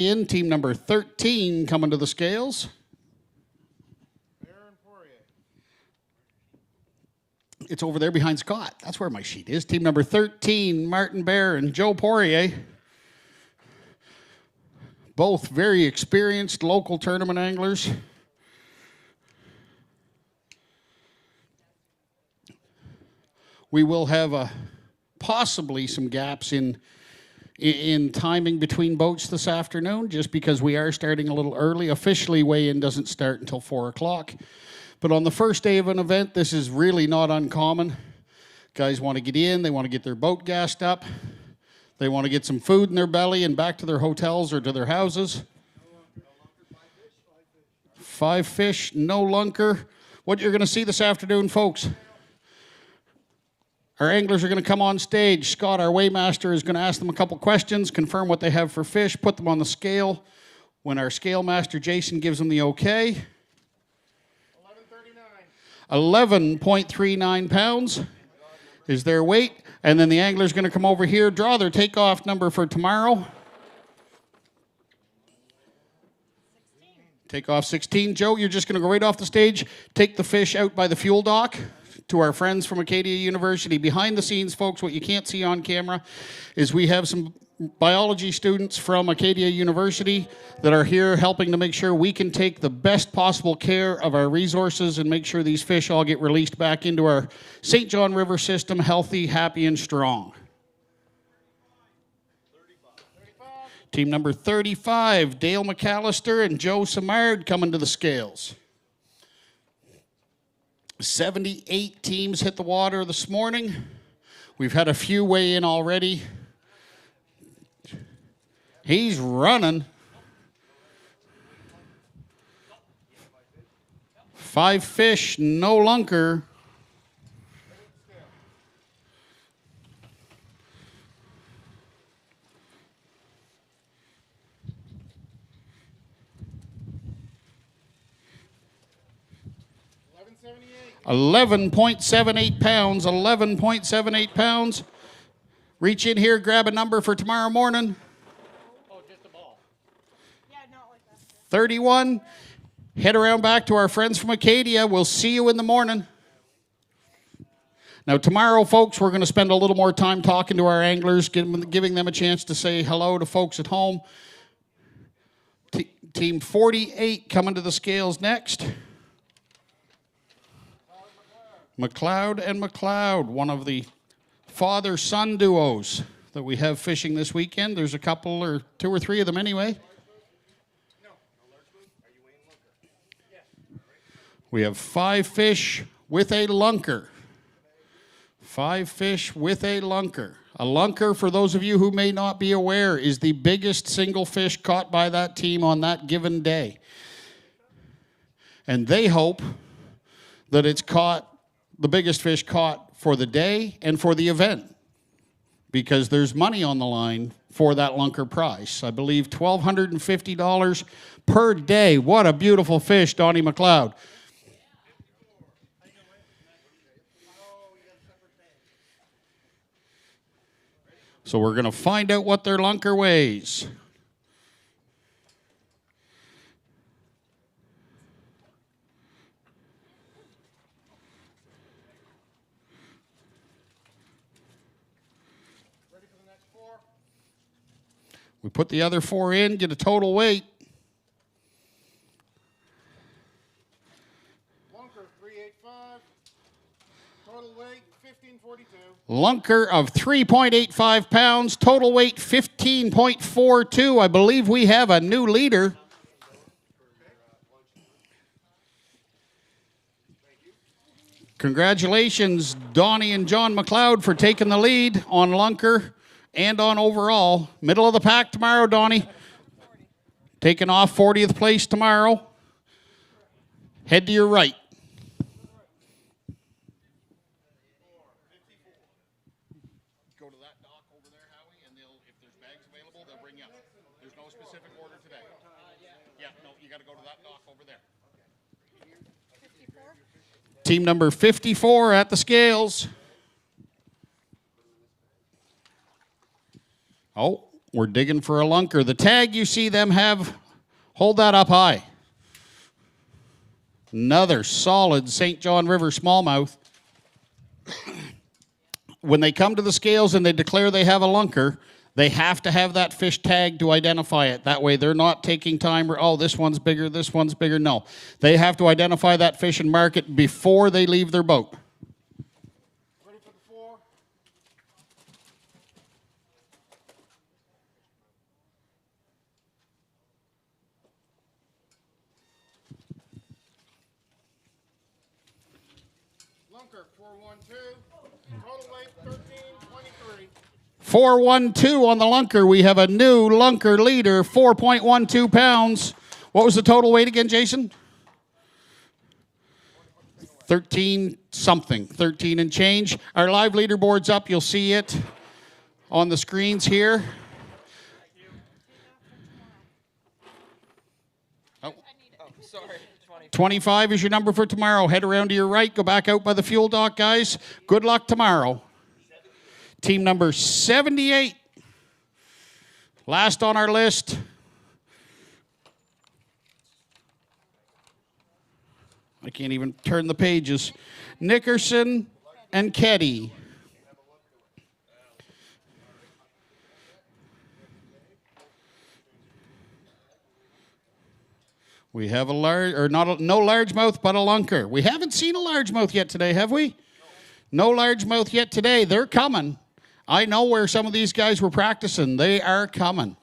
In team number 13 coming to the scales. It's over there behind Scott. That's where my sheet is. Team number 13, Martin Bear and Joe Poirier. Both very experienced local tournament anglers. We will have possibly some gaps in timing between boats this afternoon, just because we are starting a little early. Officially, weigh-in doesn't start until 4 o'clock. But on the first day of an event, this is really not uncommon. Guys want to get in, they want to get their boat gassed up. They want to get some food in their belly and back to their hotels or to their houses. 5 fish, no lunker. What you're going to see this afternoon, folks, our anglers are going to come on stage. Scott, our weighmaster, is going to ask them a couple questions, confirm what they have for fish, put them on the scale. When our scale master, Jason, gives them the okay, 11.39 pounds is their weight. And then the angler's going to come over here, draw their takeoff number for tomorrow. 16. Takeoff 16. Joe, you're just going to go right off the stage, take the fish out by the fuel dock to our friends from Acadia University. Behind the scenes, folks, what you can't see on camera is we have some biology students from Acadia University that are here helping to make sure we can take the best possible care of our resources and make sure these fish all get released back into our St. John River system healthy, happy, and strong. 35. Team number 35, Dale McAllister and Joe Samard coming to the scales. 78 teams hit the water this morning. We've had a few weigh in already. He's running. 5 fish, no lunker. $11.78 pounds. 11.78 pounds. Reach in here, grab a number for tomorrow morning. 31. Head around back to our friends from Acadia. We'll see you in the morning. Now, tomorrow, folks, we're going to spend a little more time talking to our anglers, giving them a chance to say hello to folks at home. Team 48 coming to the scales next. McLeod and McLeod, one of the father-son duos that we have fishing this weekend. There's a couple or 2 or 3 of them anyway. We have 5 fish with a lunker. 5 fish with a lunker. A lunker, for those of you who may not be aware, is the biggest single fish caught by that team on that given day. And they hope that it's caught, the biggest fish caught for the day and for the event, because there's money on the line for that lunker price. I believe $1,250 per day. What a beautiful fish, Donnie McLeod. So we're going to find out what their lunker weighs. Ready for the next 4? We put the other 4 in, get a total weight. Lunker 385. Total weight 1542. Lunker of 3.85 pounds, total weight 15.42. I believe we have a new leader. Congratulations, Donnie and John McLeod, for taking the lead on lunker and on overall. Middle of the pack tomorrow, Donnie. Taking off 40th place tomorrow. Head to your right. Team number 54 at the scales. Oh, We're digging for a lunker. The tag you see them have, hold that up high. Another solid St. John River smallmouth. When they come to the scales and they declare they have a lunker, they have to have that fish tagged to identify it. That way they're not taking time, oh, this one's bigger, this one's bigger. No. They have to identify that fish and mark it before they leave their boat. Ready for the 4. Lunker, 412. Total weight, 1323. 412 on the lunker. We have a new lunker leader, 4.12 pounds. What was the total weight again, Jason? 13 something, 13 and change. Our live leaderboard's up. You'll see it on the screens here. Oh. 25 is your number for tomorrow. Head around to your right. Go back out by the fuel dock, guys. Good luck tomorrow. Team number 78. Last on our list. I can't even turn the pages. Nickerson and Keddy. We have a large, or not a, no largemouth, but a lunker. We haven't seen a largemouth yet today, have we? No largemouth yet today. They're coming. I know where some of these guys were practicing. They are coming.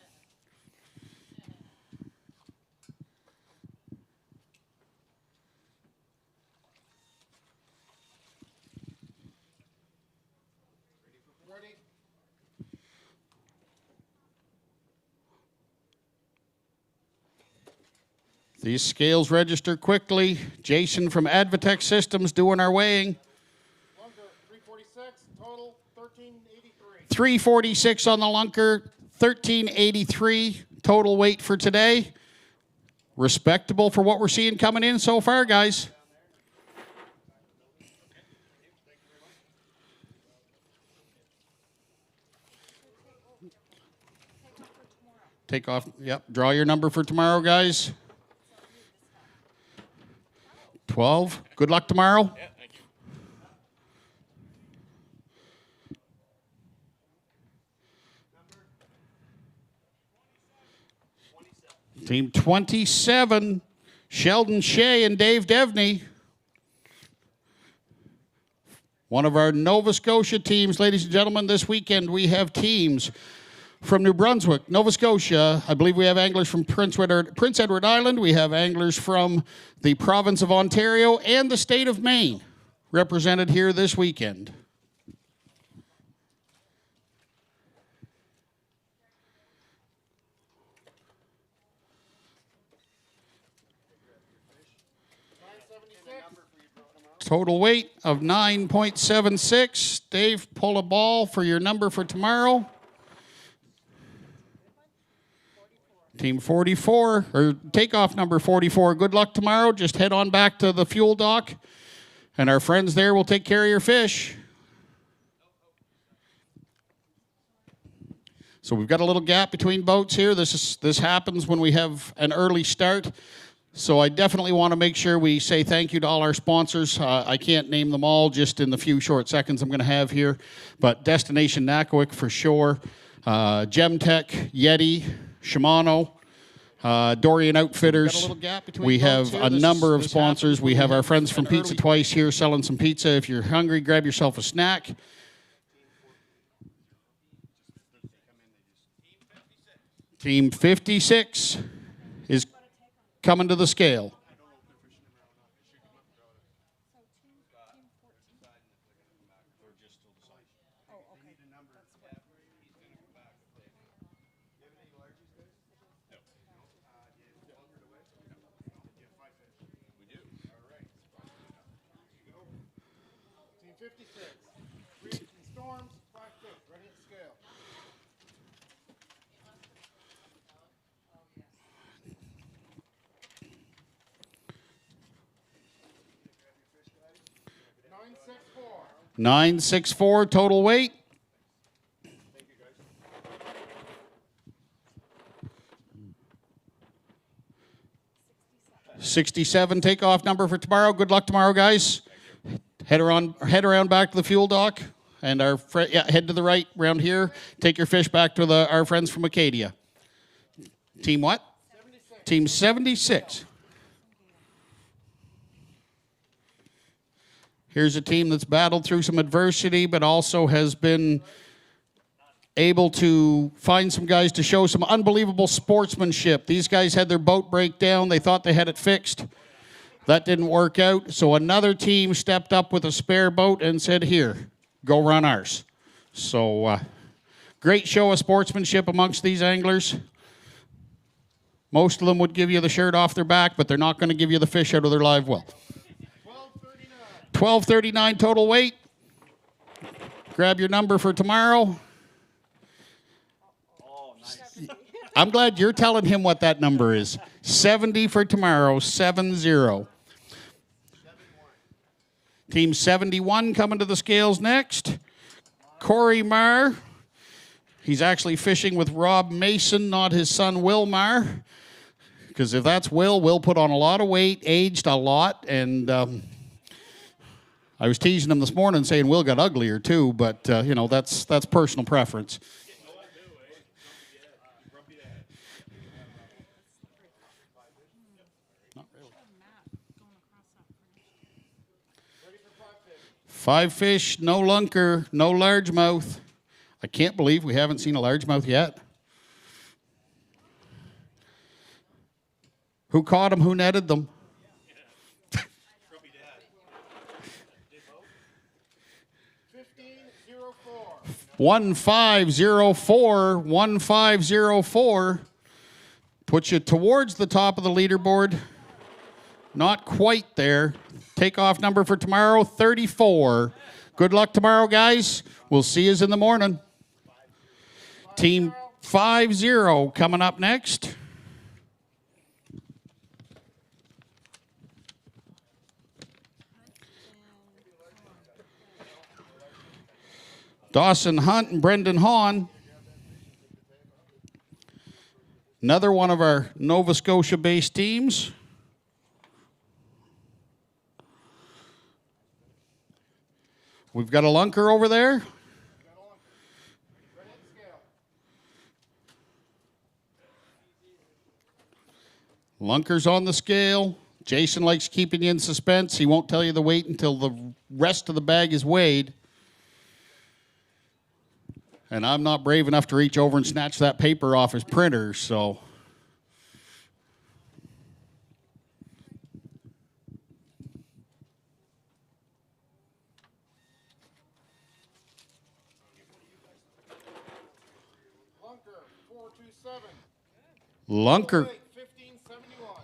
These scales register quickly. Jason from Advatech Systems doing our weighing. 346, total 1383. 346 on the lunker, 1383 total weight for today. Respectable for what we're seeing coming in so far, guys. Take off, yep, draw your number for tomorrow, guys. 12. Good luck tomorrow. Yeah, thank you. Team 27, Sheldon Shea and Dave Devney. One of our Nova Scotia teams, ladies and gentlemen. This weekend we have teams from New Brunswick, Nova Scotia. I believe we have anglers from Prince Edward Island. We have anglers from the province of Ontario and the state of Maine represented here this weekend. Total weight of 9.76. Dave, pull a ball for your number for tomorrow. Team 44, or takeoff number 44. Good luck tomorrow. Just head on back to the fuel dock, and our friends there will take care of your fish. So we've got a little gap between boats here. This happens when we have an early start. So I definitely want to make sure we say thank you to all our sponsors. I can't name them all just in the few short seconds I'm going to have here. But Destination Nackawic for sure. Gemtech, Yeti, Shimano, Dorian Outfitters. We have a number of sponsors. We have our friends from Pizza Twice here selling some pizza. If you're hungry, grab yourself a snack. Team 56 is coming to the scale. Team 56. Reeds and Storms, 5 fish, ready at scale. $964 total weight. 67 takeoff number for tomorrow. Good luck tomorrow, guys. Head around back to the fuel dock, and head to the right around here. Take your fish back to our friends from Acadia. Team what? 76. Team 76. Here's a team that's battled through some adversity, but also has been able to find some guys to show some unbelievable sportsmanship. These guys had their boat break down. They thought they had it fixed. That didn't work out. So another team stepped up with a spare boat and said, here, go run ours. So great show of sportsmanship amongst these anglers. Most of them would give you the shirt off their back, but they're not going to give you the fish out of their live well. 1239 total weight. Grab your number for tomorrow. I'm glad you're telling him what that number is. 70 for tomorrow, 70. Team 71 coming to the scales next. Corey Marr. He's actually fishing with Rob Mason, not his son Will Marr. Because if that's Will put on a lot of weight, aged a lot, and I was teasing him this morning saying Will got uglier too, but that's personal preference. Five fish, no lunker, no largemouth. I can't believe we haven't seen a largemouth yet. Who caught them? Who netted them? 1504. 1504 puts you towards the top of the leaderboard. Not quite there. Takeoff number for tomorrow, 34. Good luck tomorrow, guys. We'll see you in the morning. Team 50 coming up next. Dawson Hunt and Brendan Hahn. Another one of our Nova Scotia-based teams. We've got a lunker over there. Lunker's on the scale. Jason likes keeping you in suspense. He won't tell you the weight until the rest of the bag is weighed. And I'm not brave enough to reach over and snatch that paper off his printer, so. Lunker, 427. Lunker.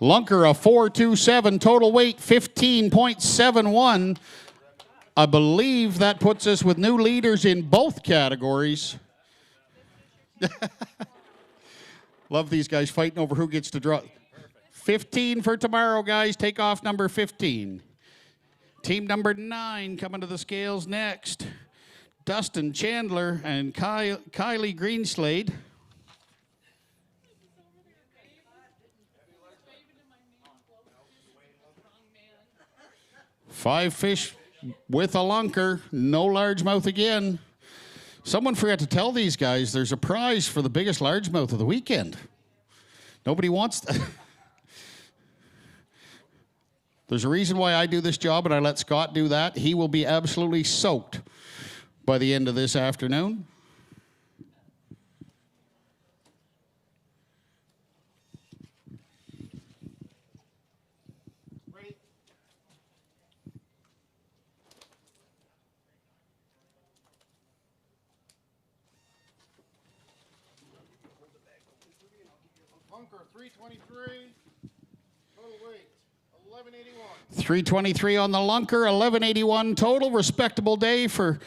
1571. Lunker, a 427. Total weight, 15.71. I believe that puts us with new leaders in both categories. Love these guys fighting over who gets to draw. 15 for tomorrow, guys. Take off number 15. Team number 9 coming to the scales next. Dustin Chandler and Kylie Greenslade. Five fish with a lunker, no largemouth again. Someone forgot to tell these guys there's a prize for the biggest largemouth of the weekend. Nobody wants that. There's a reason why I do this job and I let Scott do that. He will be absolutely soaked by the end of this afternoon. Lunker, 323. Total weight, 1181. 323 on the lunker, 1181 total. Respectable day for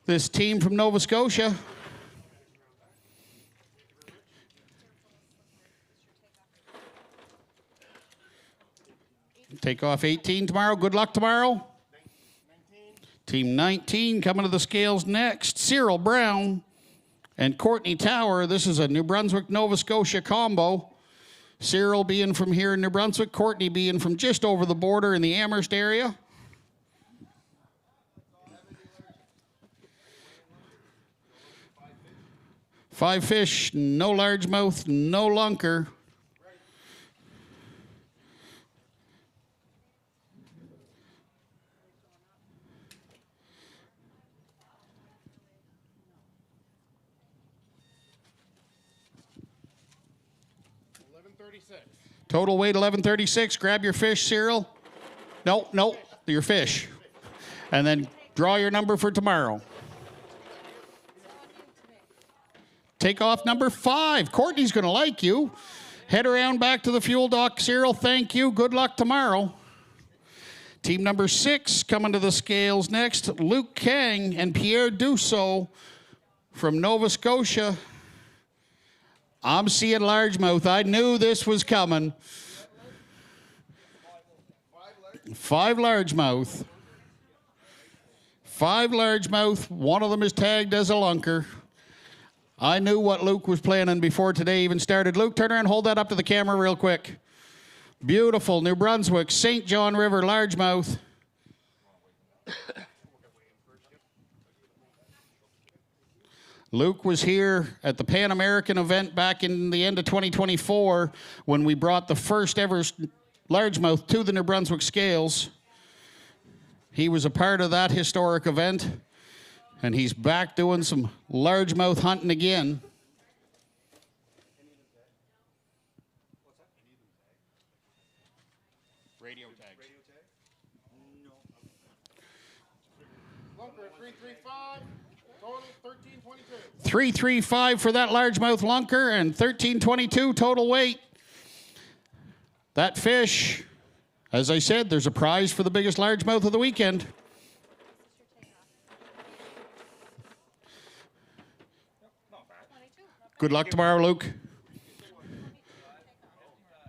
this team from Nova Scotia. Take off 18 tomorrow. Good luck tomorrow. 19. Team 19 coming to the scales next. Cyril Brown and Courtney Tower. This is a New Brunswick, Nova Scotia combo. Cyril being from here in New Brunswick, Courtney being from just over the border in the Amherst area. Five fish, no largemouth, no lunker. Total weight 1136. Grab your fish, Cyril. No, your fish. And then draw your number for tomorrow. Take off number 5. Courtney's going to like you. Head around back to the fuel dock, Cyril. Thank you. Good luck tomorrow. Team number 6 coming to the scales next. Luke Kang and Pierre Dussault from Nova Scotia. I'm seeing largemouth. I knew this was coming. 5 largemouth. 5 largemouth. One of them is tagged as a lunker. I knew what Luke was planning before today even started. Luke, turn around and hold that up to the camera real quick. Beautiful. New Brunswick, St. John River largemouth. Luke was here at the Pan American event back in the end of 2024 when we brought the first ever largemouth to the New Brunswick scales. He was a part of that historic event, and he's back doing some largemouth hunting again. Radio tag. No. Lunker at 335. Total 1322. 335 for that largemouth lunker and 1322 total weight. That fish, as I said, there's a prize for the biggest largemouth of the weekend. Good luck tomorrow, Luke.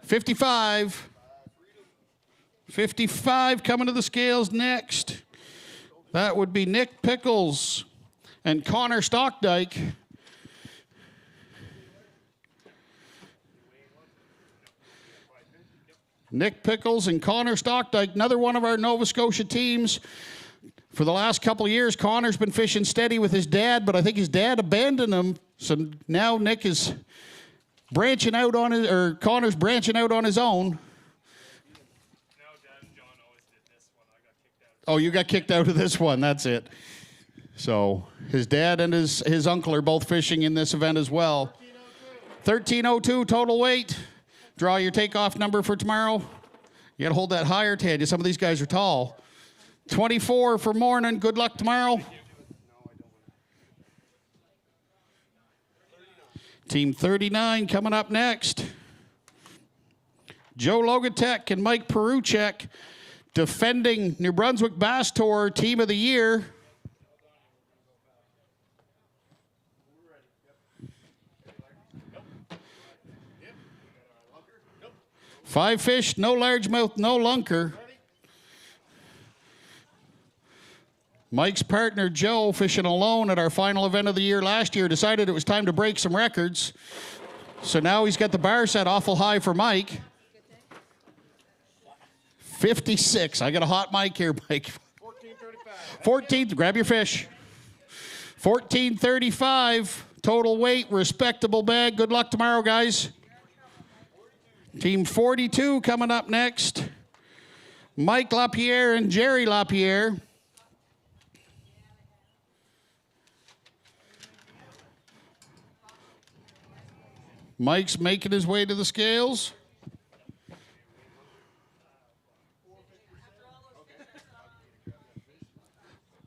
55. 55 coming to the scales next. That would be Nick Pickles and Connor Stockdyke. Nick Pickles and Connor Stockdyke, another one of our Nova Scotia teams. For the last couple of years, Connor's been fishing steady with his dad, but I think his dad abandoned him. So now Nick is branching out on his, or Connor's branching out on his own. No, Dad and John always did this one. I got kicked out. Oh, you got kicked out of this one. That's it. So his dad and his uncle are both fishing in this event as well. 1302 total weight. Draw your takeoff number for tomorrow. You got to hold that higher, Ted. Some of these guys are tall. 24 for morning. Good luck tomorrow. Team 39 coming up next. Joe Logatek and Mike Peruchek defending New Brunswick Bass Tour Team of the Year. Five fish, no largemouth, no lunker. Mike's partner, Joe, fishing alone at our final event of the year last year, decided it was time to break some records. So now he's got the bar set awful high for Mike. 56. I got a hot mic here, Mike. 1435. 14, grab your fish. 1435, total weight, respectable bag. Good luck tomorrow, guys. Team 42 coming up next. Mike LaPierre and Jerry LaPierre. Mike's making his way to the scales.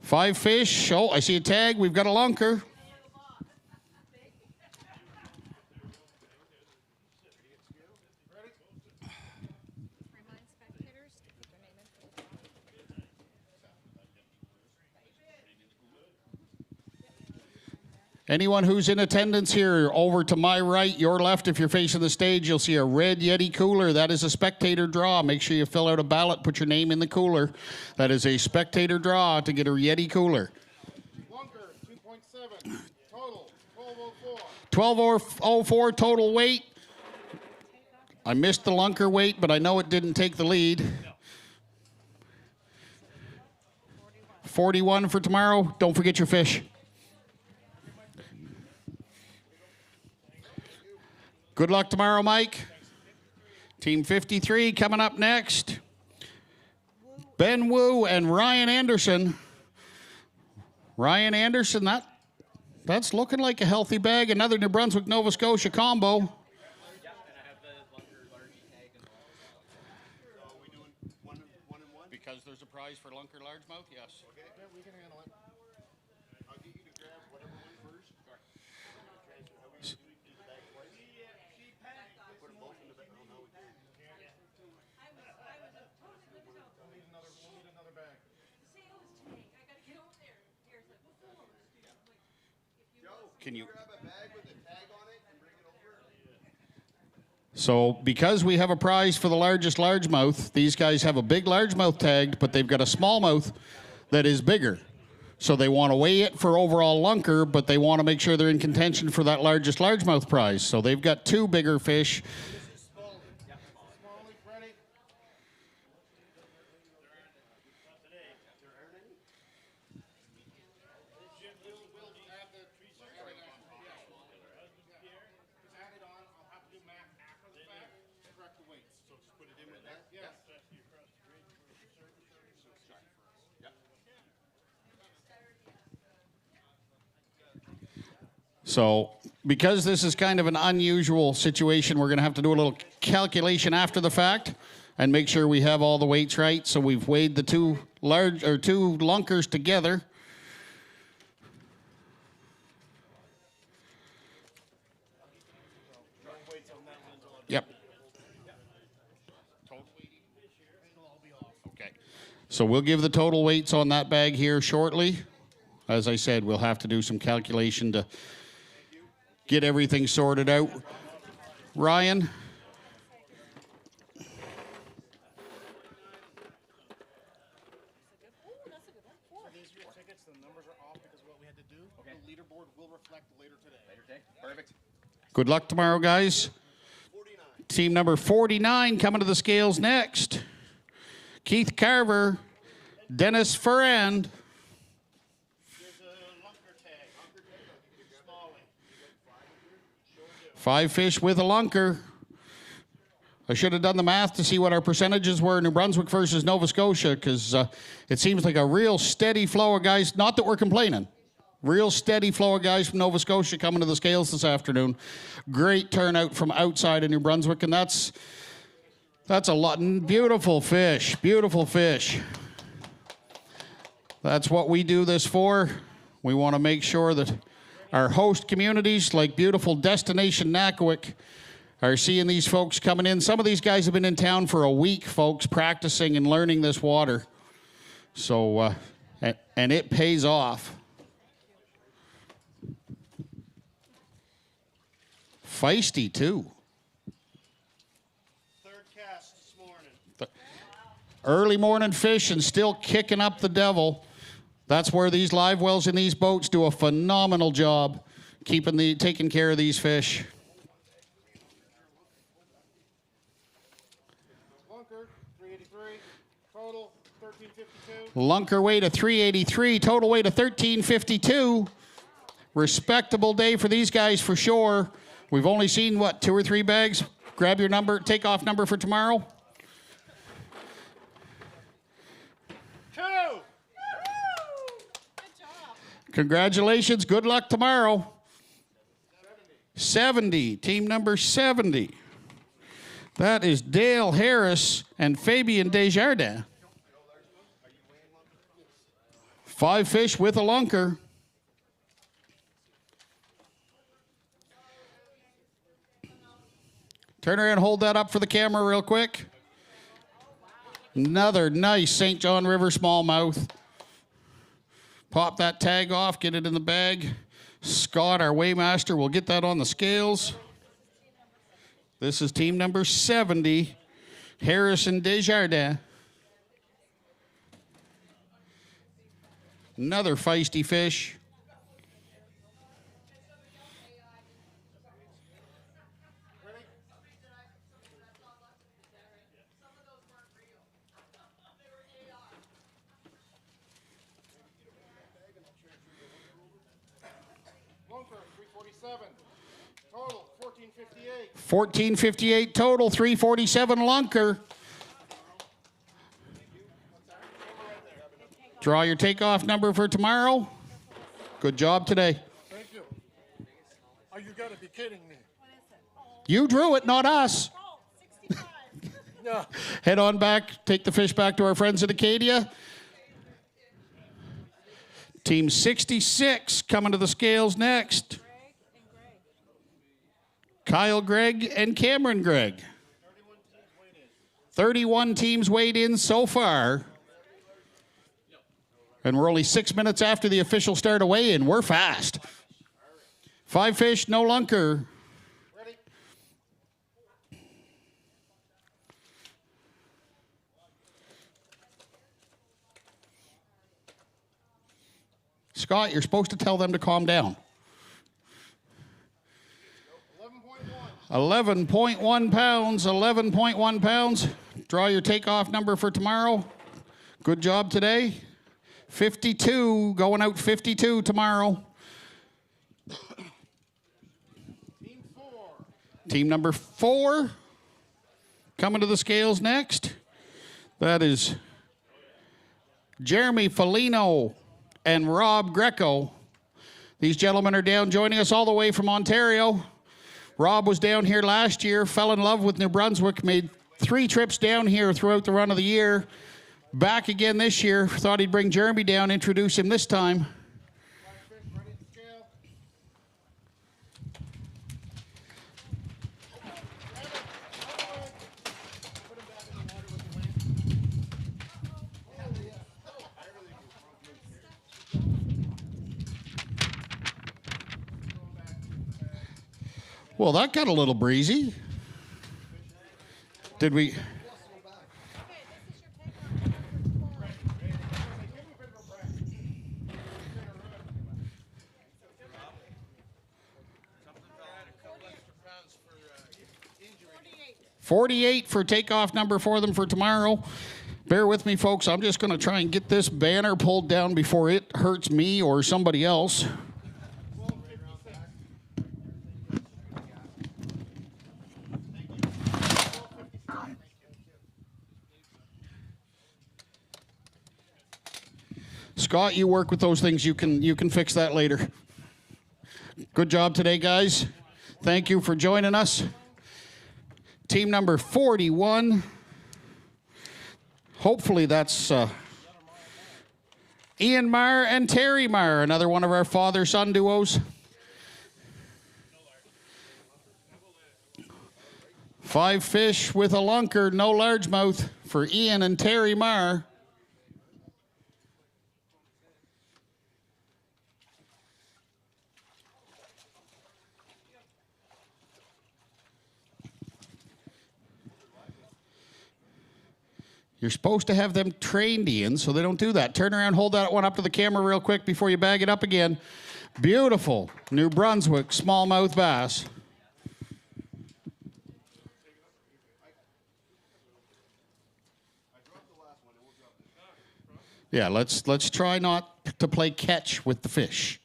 Five fish. Oh, I see a tag. We've got a lunker. Anyone who's in attendance here, over to my right, your left, if you're facing the stage, you'll see a red Yeti cooler. That is a spectator draw. Make sure you fill out a ballot, put your name in the cooler. That is a spectator draw to get a Yeti cooler. Lunker 2.7. Total 1204. 1204 total weight. I missed the lunker weight, but I know it didn't take the lead. 41 for tomorrow. Don't forget your fish. Good luck tomorrow, Mike. Team 53 coming up next. Ben Wu and Ryan Anderson. Ryan Anderson, that's looking like a healthy bag. Another New Brunswick, Nova Scotia combo. Yeah, and I have the lunker largie tag as well. So are we doing one and one? Because there's a prize for lunker largemouth, yes. Okay. Yeah, we can handle it. I'll get you to grab whatever one first. Sure. Okay, so how we do the bag twice? Put them both in the bag. Oh, no, we can't. We'll need another bag. Can you? Grab a bag with a tag on it and bring it over. So because we have a prize for the largest largemouth, these guys have a big largemouth tagged, but they've got a smallmouth that is bigger. So they want to weigh it for overall lunker, but they want to make sure they're in contention for that largest largemouth prize. So they've got two bigger fish. This is Smallmouth. Yeah. Smallmouth, ready? So because this is kind of an unusual situation, we're going to have to do a little calculation after the fact and make sure we have all the weights right. So we've weighed the two lunkers together. Yep. Okay. So we'll give the total weights on that bag here shortly. As I said, we'll have to do some calculation to get everything sorted out. Ryan? These are your tickets. The numbers are off because of what we had to do. Okay. The leaderboard will reflect later today. Later today? Perfect. Good luck tomorrow, guys. 49. Team number 49 coming to the scales next. Keith Carver, Dennis Ferrand. There's a lunker tag. Small one. 5 fish with a lunker. I should have done the math to see what our percentages were, New Brunswick versus Nova Scotia, because it seems like a real steady flow of guys. Not that we're complaining. Real steady flow of guys from Nova Scotia coming to the scales this afternoon. Great turnout from outside of New Brunswick, and that's a lot. Beautiful fish, beautiful fish. That's what we do this for. We want to make sure that our host communities, like beautiful Destination Nackawic, are seeing these folks coming in. Some of these guys have been in town for a week, folks, practicing and learning this water. So, and it pays off. Feisty, too. Third cast this morning. Early morning fish and still kicking up the devil. That's where these live wells in these boats do a phenomenal job taking care of these fish. Lunker, 383. Total, 1352. Lunker weight of 383, total weight of 1352. Respectable day for these guys for sure. We've only seen, what, 2 or 3 bags? Grab your number, takeoff number for tomorrow. 2. Congratulations, good luck tomorrow. 70, team number 70. That is Dale Harris and Fabian Desjardins. 5 fish with a lunker. Turn around and hold that up for the camera real quick. Another nice St. John River smallmouth. Pop that tag off, get it in the bag. Scott, our weighmaster, will get that on the scales. This is team number 70, Harrison Desjardins. Another feisty fish. Total, 1458. 1458 total, 347 lunker. Draw your takeoff number for tomorrow. Good job today. Thank you. Oh, you gotta be kidding me. You drew it, not us. Oh, 65. No. Head on back, take the fish back to our friends at Acadia. Team 66 coming to the scales next. Kyle Gregg and Cameron Gregg. 31 teams weighed in so far. And we're only 6 minutes after the official start of weigh-in. We're fast. 5 fish, no lunker. Ready? Scott, you're supposed to tell them to calm down. 11.1. 11.1 pounds, 11.1 pounds. Draw your takeoff number for tomorrow. Good job today. 52, going out 52 tomorrow. Team 4. Team number 4 coming to the scales next. That is Jeremy Felino and Rob Greco. These gentlemen are down joining us all the way from Ontario. Rob was down here last year, fell in love with New Brunswick, made 3 trips down here throughout the run of the year. Back again this year, thought he'd bring Jeremy down, introduce him this time. 5 fish, ready to scale. Put him back in the water with the Well, that got a little breezy. Did we? $48 for takeoff number for them for tomorrow. Bear with me, folks. I'm just going to try and get this banner pulled down before it hurts me or somebody else. Scott, you work with those things. You can fix that later. Good job today, guys. Thank you for joining us. Team number 41. Hopefully that's Ian Marr and Terry Marr, another one of our father-son duos. 5 fish with a lunker, no largemouth for Ian and Terry Marr. You're supposed to have them trained, Ian, so they don't do that. Turn around, hold that one up to the camera real quick before you bag it up again. Beautiful New Brunswick smallmouth bass. Yeah, let's try not to play catch with the fish.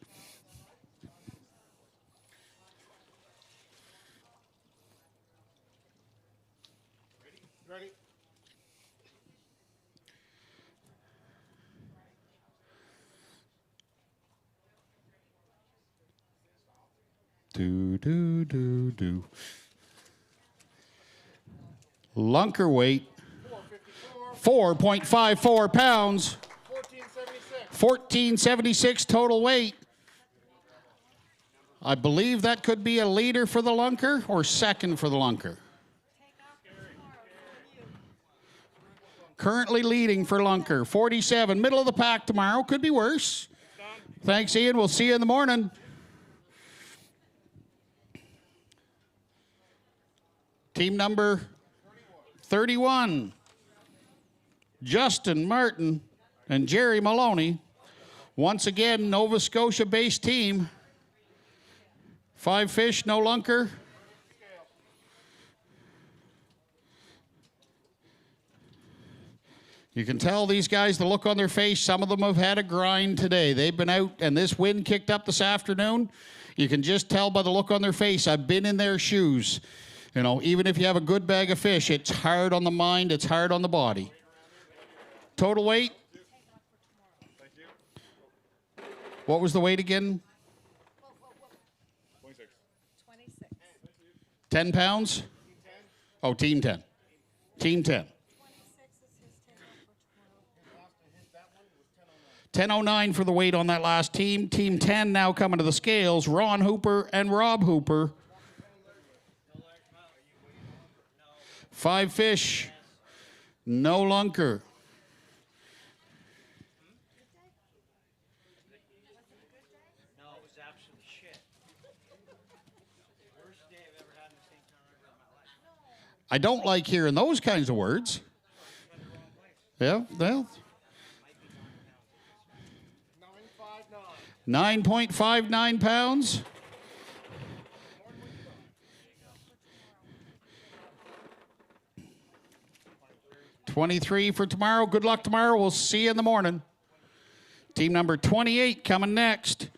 Ready? Do. Lunker weight, 4.54 pounds, 1476 total weight. I believe that could be a leader for the lunker or second for the lunker. Currently leading for lunker, 47. Middle of the pack tomorrow. Could be worse. Thanks, Ian. We'll see you in the morning. Team number 31. Justin Martin and Jerry Maloney. Once again, Nova Scotia-based team. 5 fish, no lunker. You can tell these guys, the look on their face, some of them have had a grind today. They've been out, and this wind kicked up this afternoon. You can just tell by the look on their face. I've been in their shoes. You know, even if you have a good bag of fish, it's hard on the mind, it's hard on the body. Total weight? What was the weight again? 26. 10 pounds? Oh, Team 10. Team 10. 10:09 for the weight on that last team. Team 10 now coming to the scales. Ron Hooper and Rob Hooper. 5 fish. No lunker. No, it was absolute shit. Worst day I've ever had in the St. John River in my life. I don't like hearing those kinds of words. Yeah, well. 9.59 pounds. $23 for tomorrow. Good luck tomorrow. We'll see you in the morning. Team number 28 coming next.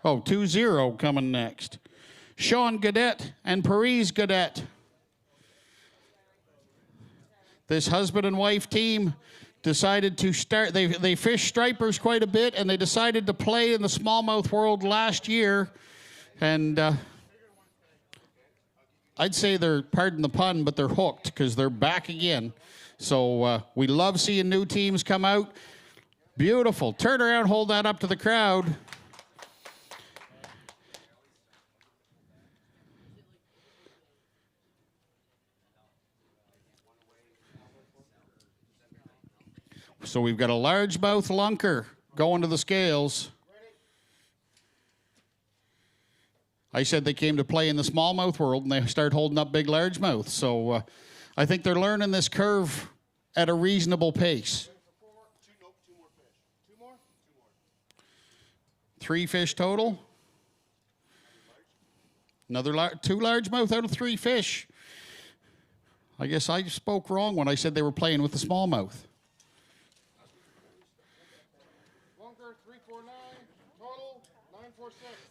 Oh, 2-0 coming next. Sean Gaudette and Paris Gaudette. This husband and wife team decided to start, they fish stripers quite a bit, and they decided to play in the smallmouth world last year. And I'd say they're, pardon the pun, but they're hooked because they're back again. So we love seeing new teams come out. Beautiful. Turn around, hold that up to the crowd. So we've got a largemouth lunker going to the scales. I said they came to play in the smallmouth world, and they start holding up big largemouth. So I think they're learning this curve at a reasonable pace. 3 fish total. Another 2 largemouth out of 3 fish. I guess I spoke wrong when I said they were playing with the smallmouth.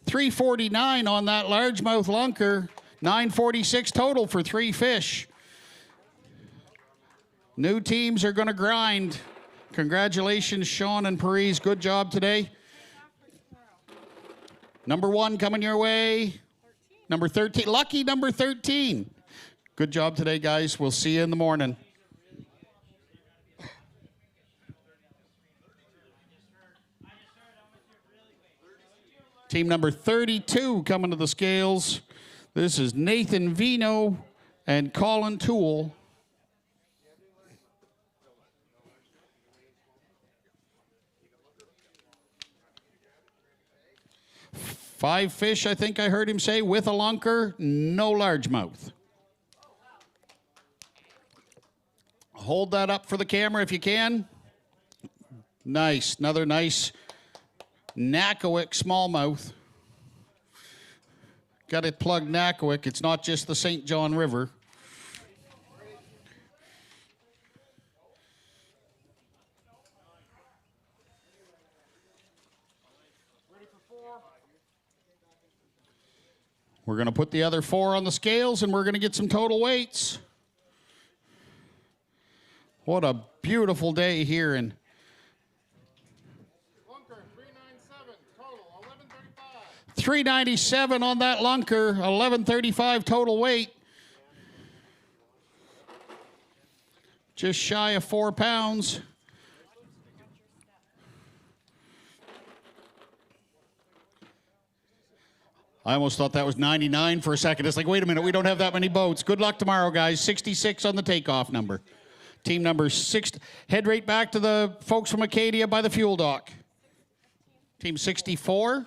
349 on that largemouth lunker. 946 total for 3 fish. New teams are going to grind. Congratulations, Sean and Paris. Good job today. Number 1 coming your way. Number 13. Lucky number 13. Good job today, guys. We'll see you in the morning. Team number 32 coming to the scales. This is Nathan Vino and Colin Toole. 5 fish, I think I heard him say, with a lunker, no largemouth. Hold that up for the camera if you can. Nice, another nice Nackawic smallmouth. Got it plugged Nackawic. It's not just the St. John River. We're going to put the other 4 on the scales, and we're going to get some total weights. What a beautiful day here in 397 on that lunker, 1135 total weight. Just shy of 4 pounds. I almost thought that was 99 for a second. It's like, wait a minute, we don't have that many boats. Good luck tomorrow, guys. 66 on the takeoff number. Team number 6. Head right back to the folks from Acadia by the fuel dock. Team 64.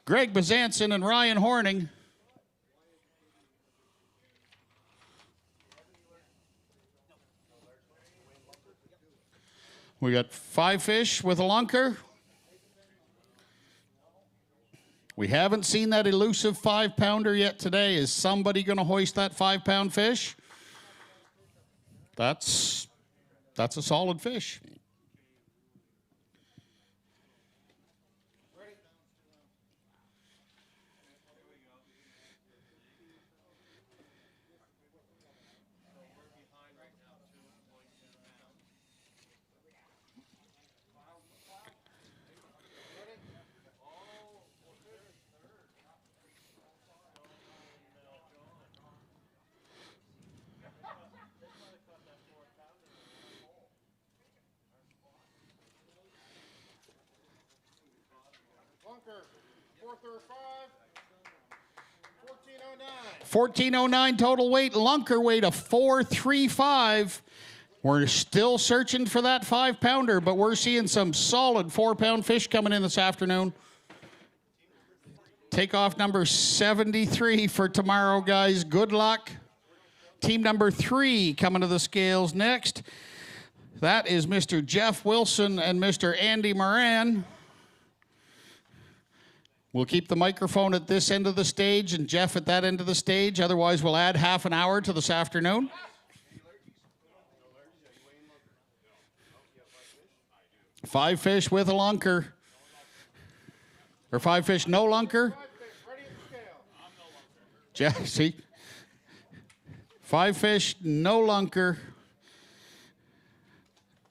Greg Bazanson and Ryan Horning. We got 5 fish with a lunker. We haven't seen that elusive 5-pounder yet today. Is somebody going to hoist that 5-pound fish? That's a solid fish. Bunker, 435, 1409. 1409 total weight, lunker weight of 435. We're still searching for that 5-pounder, but we're seeing some solid 4-pound fish coming in this afternoon. Takeoff number 73 for tomorrow, guys. Good luck. Team number 3 coming to the scales next. That is Mr. Jeff Wilson and Mr. Andy Moran. We'll keep the microphone at this end of the stage and Jeff at that end of the stage. Otherwise, we'll add half an hour to this afternoon. 5 fish with a lunker. Or 5 fish, no lunker. Jeff, see? 5 fish, no lunker.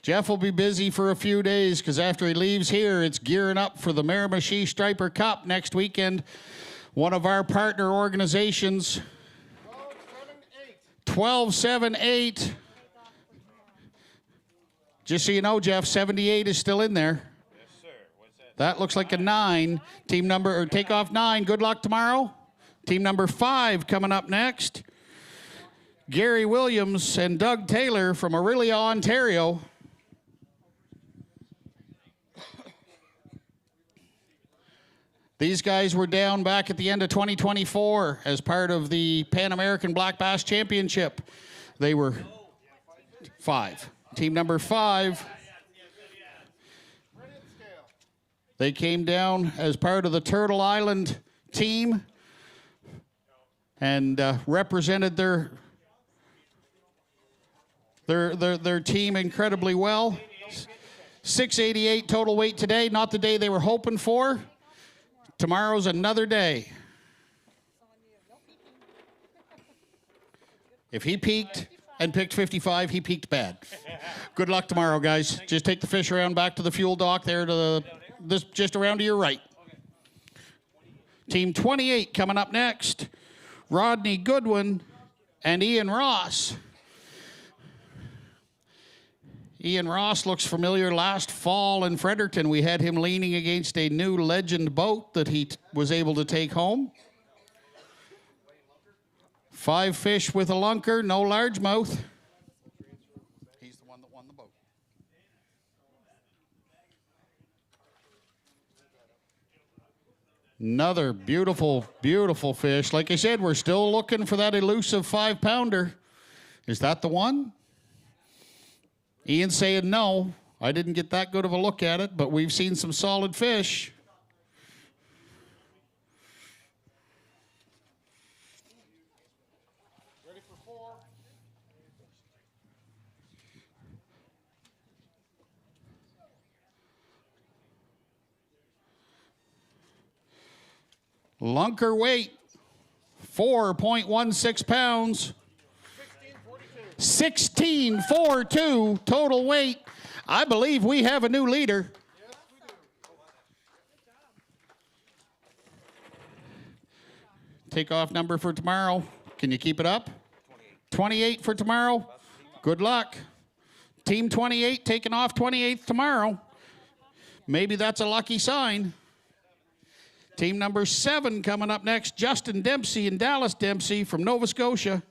Jeff will be busy for a few days because after he leaves here, it's gearing up for the Miramichi Striper Cup next weekend. One of our partner organizations. 12-7-8. Just so you know, Jeff, 78 is still in there. Yes, sir. What's that? That looks like a 9. Team number, or takeoff 9. Good luck tomorrow. Team number 5 coming up next. Gary Williams and Doug Taylor from Orillia, Ontario. These guys were down back at the end of 2024 as part of the Pan American Black Bass Championship. They were 5. Team number 5. They came down as part of the Turtle Island team and represented their team incredibly well. 688 total weight today, not the day they were hoping for. Tomorrow's another day. If he peaked and picked 55, he peaked bad. Good luck tomorrow, guys. Just take the fish around back to the fuel dock there to this just around to your right. Team 28 coming up next. Rodney Goodwin and Ian Ross. Ian Ross looks familiar. Last fall in Fredericton, we had him leaning against a new Legend boat that he was able to take home. 5 fish with a lunker, no largemouth. He's the one that won the boat. Another beautiful, beautiful fish. Like I said, we're still looking for that elusive 5-pounder. Is that the one? Ian's saying no. I didn't get that good of a look at it, but we've seen some solid fish. Ready for 4. Lunker weight, 4.16 pounds. 1642 total weight. I believe we have a new leader. Yes, we do. Takeoff number for tomorrow. Can you keep it up? 28 for tomorrow. Good luck. Team 28 taking off 28th tomorrow. Maybe that's a lucky sign. Team number 7 coming up next. Justin Dempsey and Dallas Dempsey from Nova Scotia.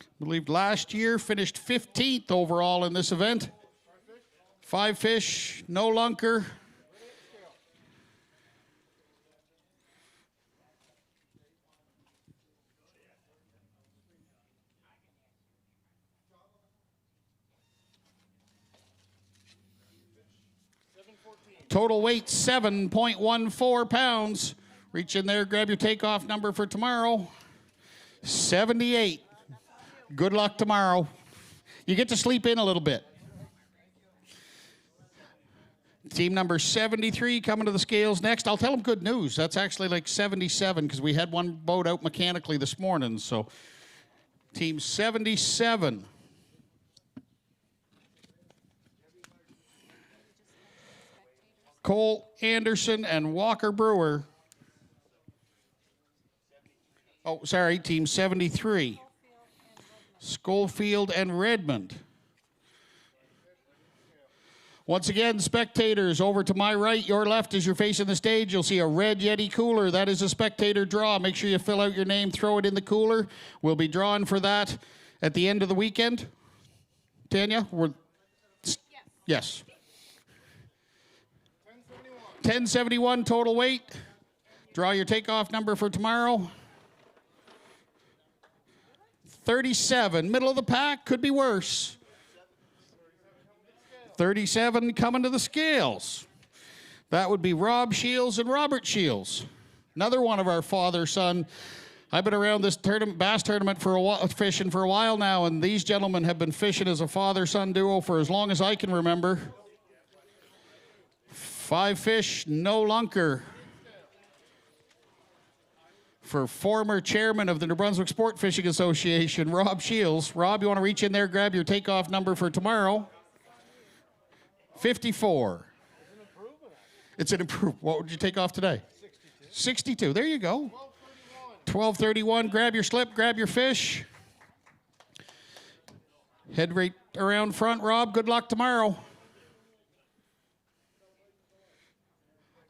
I believe last year finished 15th overall in this event. 5 fish, no lunker. Total weight 7.14 pounds. Reach in there, grab your takeoff number for tomorrow. 78. Good luck tomorrow. You get to sleep in a little bit. Team number 73 coming to the scales next. I'll tell them good news. That's actually like 77 because we had one boat out mechanically this morning. So team 77. Cole Anderson and Walker Brewer. Oh, sorry, team 73. Schofield and Redmond. Once again, spectators, over to my right, your left as you're facing the stage, you'll see a red Yeti cooler. That is a spectator draw. Make sure you fill out your name, throw it in the cooler. We'll be drawing for that at the end of the weekend. Tanya? Yes. 1071 total weight. Draw your takeoff number for tomorrow. 37, middle of the pack, could be worse. 37 coming to the scales. That would be Rob Shields and Robert Shields. Another one of our father-son. I've been around this bass tournament for a while, fishing for a while now, and these gentlemen have been fishing as a father-son duo for as long as I can remember. 5 fish, no lunker. For former chairman of the New Brunswick Sport Fishing Association, Rob Shields. Rob, you want to reach in there, grab your takeoff number for tomorrow? 54. It's an improvement. What would you take off today? 62. There you go. 1231. Grab your slip, grab your fish. Head right around front, Rob. Good luck tomorrow.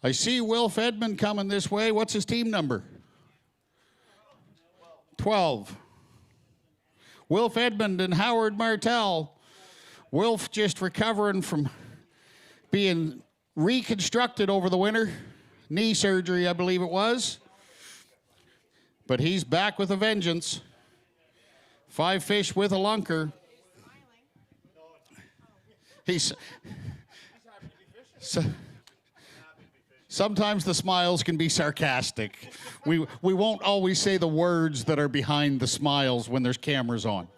I see Wilf Edmond coming this way. What's his team number? 12. Wilf Edmond and Howard Martell. Wilf just recovering from being reconstructed over the winter. Knee surgery, I believe it was. But he's back with a vengeance. 5 fish with a lunker. Sometimes the smiles can be sarcastic. We won't always say the words that are behind the smiles when there's cameras on.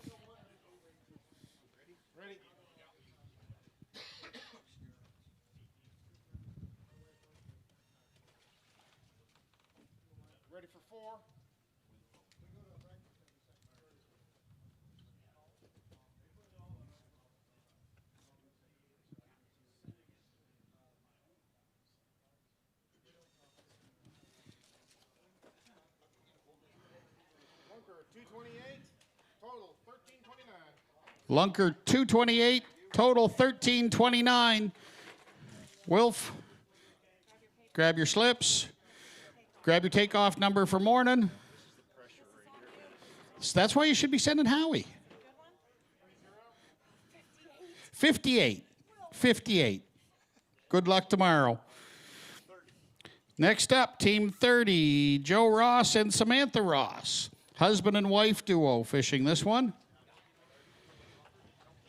Ready for 4. Bunker 228, total 1329. Lunker 228, total 1329. Wilf, grab your slips. Grab your takeoff number for morning. So that's why you should be sending Howie. 58. 58. Good luck tomorrow. Next up, Team 30, Joe Ross and Samantha Ross. Husband and wife duo fishing this one.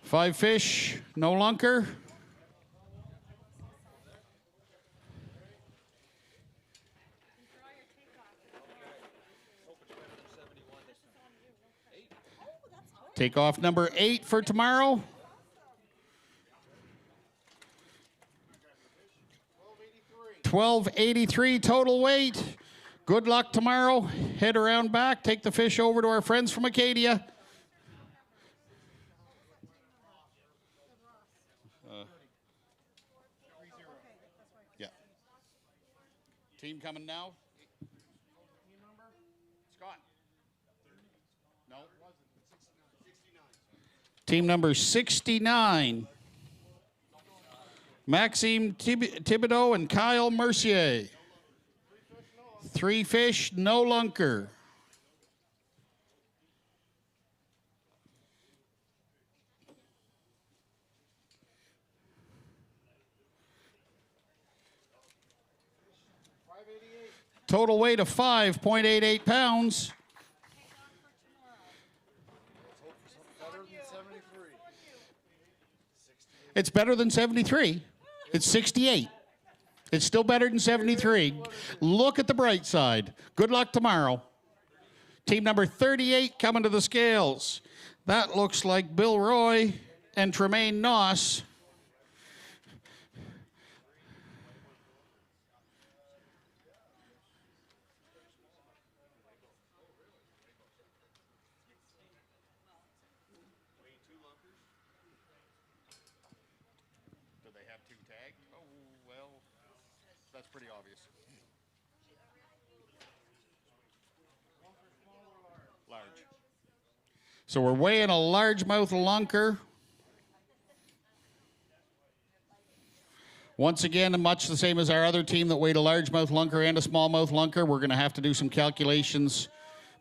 5 fish, no lunker. Takeoff number 8 for tomorrow. 1283 total weight. Good luck tomorrow. Head around back. Take the fish over to our friends from Acadia. Yeah. Team coming now. Scott. No. Team number 69. Maxime Thibodeau and Kyle Mercier. 3 fish, no lunker. Total weight of 5.88 pounds. It's better than 73. It's 68. It's still better than 73. Look at the bright side. Good luck tomorrow. Team number 38 coming to the scales. That looks like Bill Roy and Tremaine Noss. Do they have two tagged? Oh, well, that's pretty obvious. Large. So we're weighing a largemouth lunker. Once again, much the same as our other team that weighed a largemouth lunker and a smallmouth lunker, we're going to have to do some calculations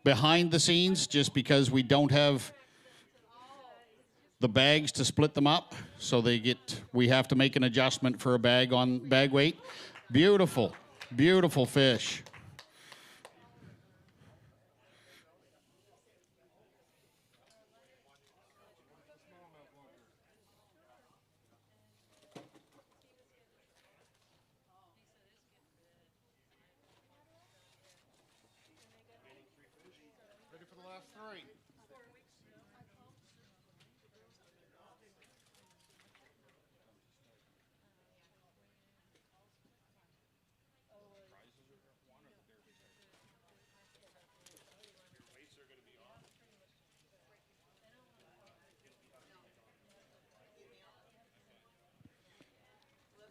behind the scenes just because we don't have the bags to split them up. So we have to make an adjustment for a bag on bag weight. Beautiful, beautiful fish. Ready for the last three.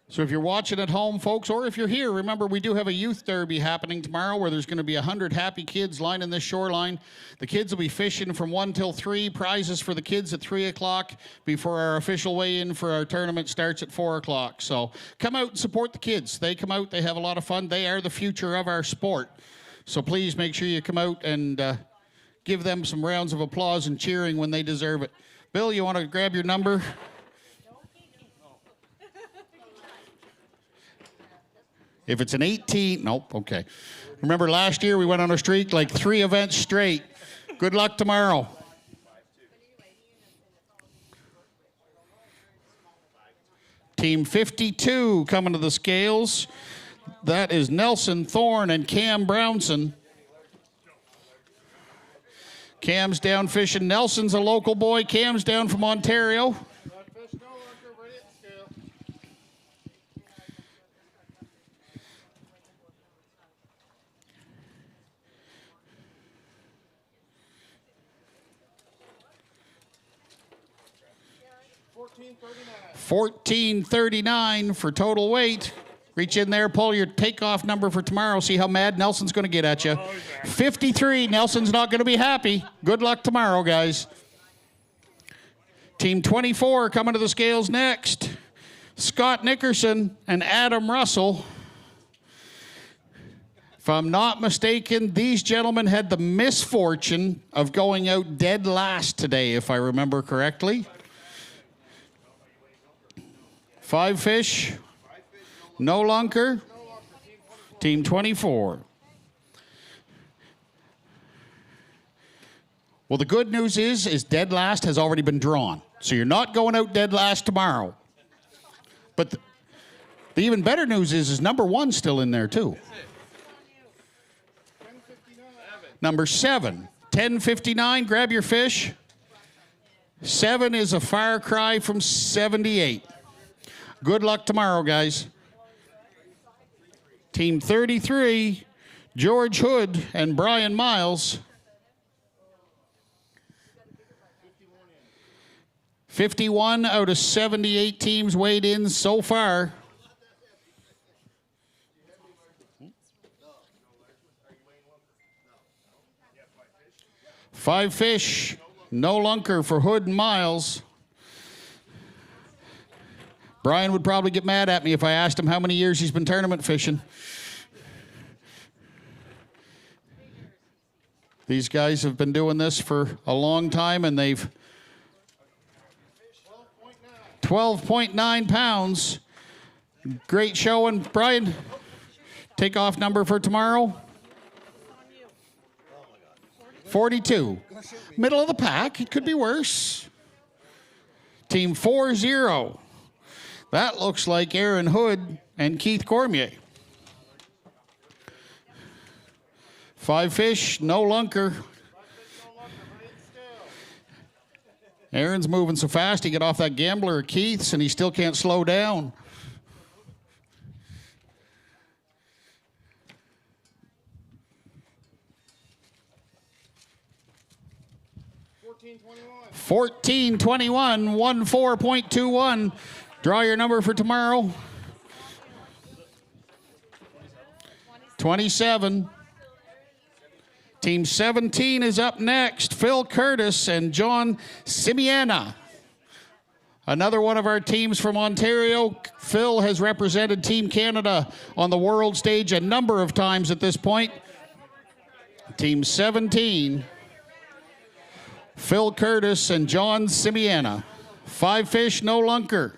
So if you're watching at home, folks, or if you're here, remember we do have a youth derby happening tomorrow where there's going to be 100 happy kids lining this shoreline. The kids will be fishing from 1 till 3. Prizes for the kids at 3 o'clock before our official weigh-in for our tournament starts at 4 o'clock. So come out and support the kids. They come out, they have a lot of fun. They are the future of our sport. So please make sure you come out and give them some rounds of applause and cheering when they deserve it. Bill, you want to grab your number? If it's an 18, nope, okay. Remember last year we went on a streak like 3 events straight. Good luck tomorrow. Team 52 coming to the scales. That is Nelson Thorne and Cam Brownson. Cam's down fishing. Nelson's a local boy. Cam's down from Ontario. Fish, no lunker, ready at the scale. 1439 for total weight. Reach in there, pull your takeoff number for tomorrow. See how mad Nelson's going to get at you. 53, Nelson's not going to be happy. Good luck tomorrow, guys. Team 24 coming to the scales next. Scott Nickerson and Adam Russell. If I'm not mistaken, these gentlemen had the misfortune of going out dead last today, if I remember correctly. 5 fish, no lunker, team 24. Well, the good news is dead last has already been drawn. So you're not going out dead last tomorrow. But the even better news is number 1's still in there too. Number 7, 1059, grab your fish. 7 is a far cry from 78. Good luck tomorrow, guys. Team 33, George Hood and Brian Miles. 51 out of 78 teams weighed in so far. Five fish, no lunker for Hood and Miles. Brian would probably get mad at me if I asked him how many years he's been tournament fishing. These guys have been doing this for a long time, and they've 12.9 pounds. Great showing. Brian, takeoff number for tomorrow? 42. Middle of the pack. It could be worse. Team 40. That looks like Aaron Hood and Keith Cormier. 5 fish, no lunker. Aaron's moving so fast, he got off that gambler at Keith's, and he still can't slow down. $14.21, 14.21. Draw your number for tomorrow. 27. Team 17 is up next. Phil Curtis and John Simiena. Another one of our teams from Ontario. Phil has represented Team Canada on the world stage a number of times at this point. Team 17. Phil Curtis and John Simiena. 5 fish, no lunker.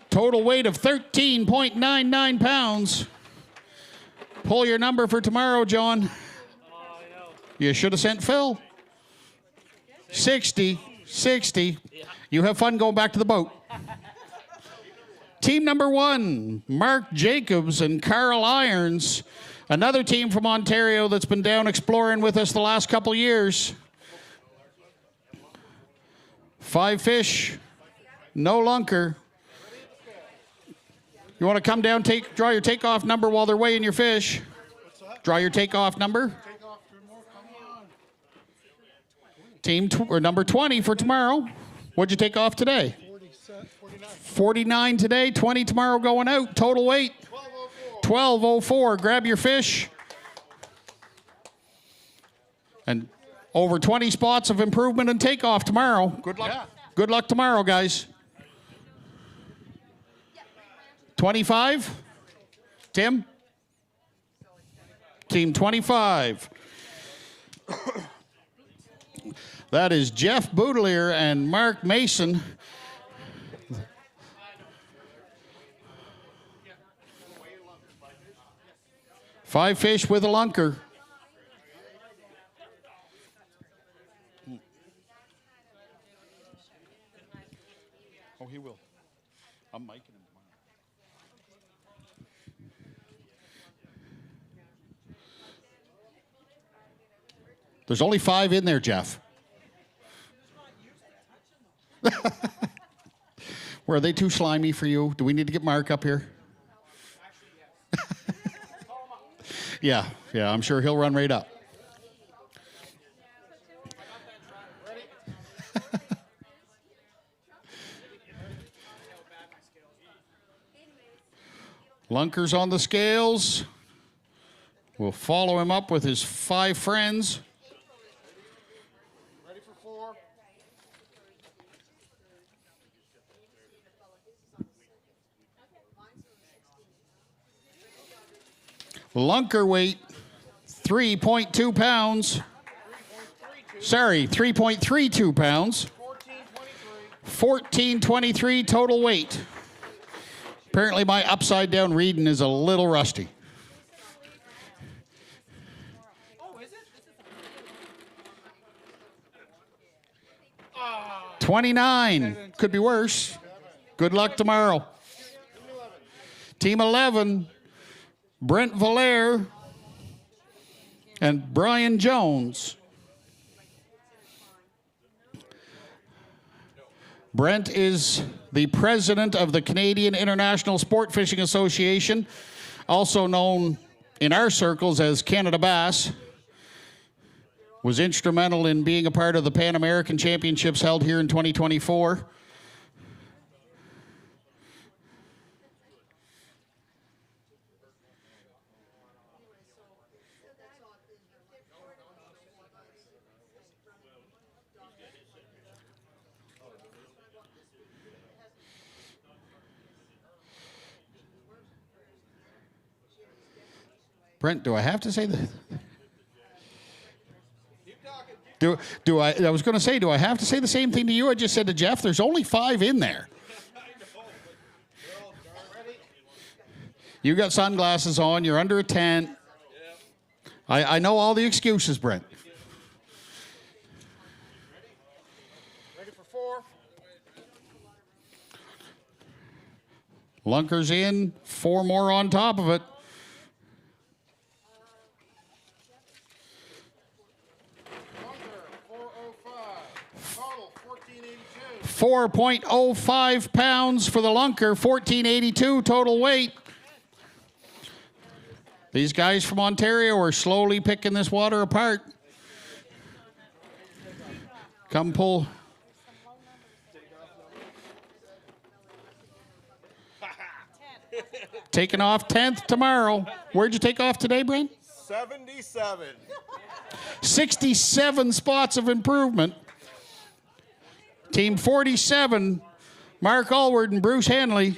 Total weight of 13.99 pounds. Pull your number for tomorrow, John. You should have sent Phil. 60. You have fun going back to the boat. Team number 1, Mark Jacobs and Carl Irons. Another team from Ontario that's been down exploring with us the last couple years. 5 fish, no lunker. You want to come down, draw your takeoff number while they're weighing your fish. Draw your takeoff number. Team number 20 for tomorrow. What'd you take off today? 49 today, 20 tomorrow going out. Total weight, 1204. Grab your fish. And over 20 spots of improvement and takeoff tomorrow. Good luck. Yeah. Good luck tomorrow, guys. 25? Tim? Team 25. That is Jeff Boudelier and Mark Mason. Five fish with a lunker. Oh, he will. I'm miking him tomorrow. There's only 5 in there, Jeff. Were they too slimy for you? Do we need to get Mark up here? Yeah, I'm sure he'll run right up. Lunker's on the scales. We'll follow him up with his 5 friends. Ready for 4. Lunker weight, 3.2 pounds. Sorry, 3.32 pounds. 1423 total weight. Apparently my upside down reading is a little rusty. Oh, is it? 29. Could be worse. Good luck tomorrow. Team 11, Brent Valaire and Brian Jones. Brent is the president of the Canadian International Sport Fishing Association, also known in our circles as Canada Bass. Was instrumental in being a part of the Pan American Championships held here in 2024. Brent, do I have to say that? I was going to say, do I have to say the same thing to you I just said to Jeff? There's only 5 in there. You got sunglasses on. You're under a tent. I know all the excuses, Brent. Ready for 4. Lunker's in. 4 more on top of it. Lunker, 405. Total, 1482. 4.05 pounds for the lunker, 1482 total weight. These guys from Ontario are slowly picking this water apart. Come pull. Taking off 10th tomorrow. Where'd you take off today, Brent? 77. 67 spots of improvement. Team 47, Mark Allward and Bruce Hanley.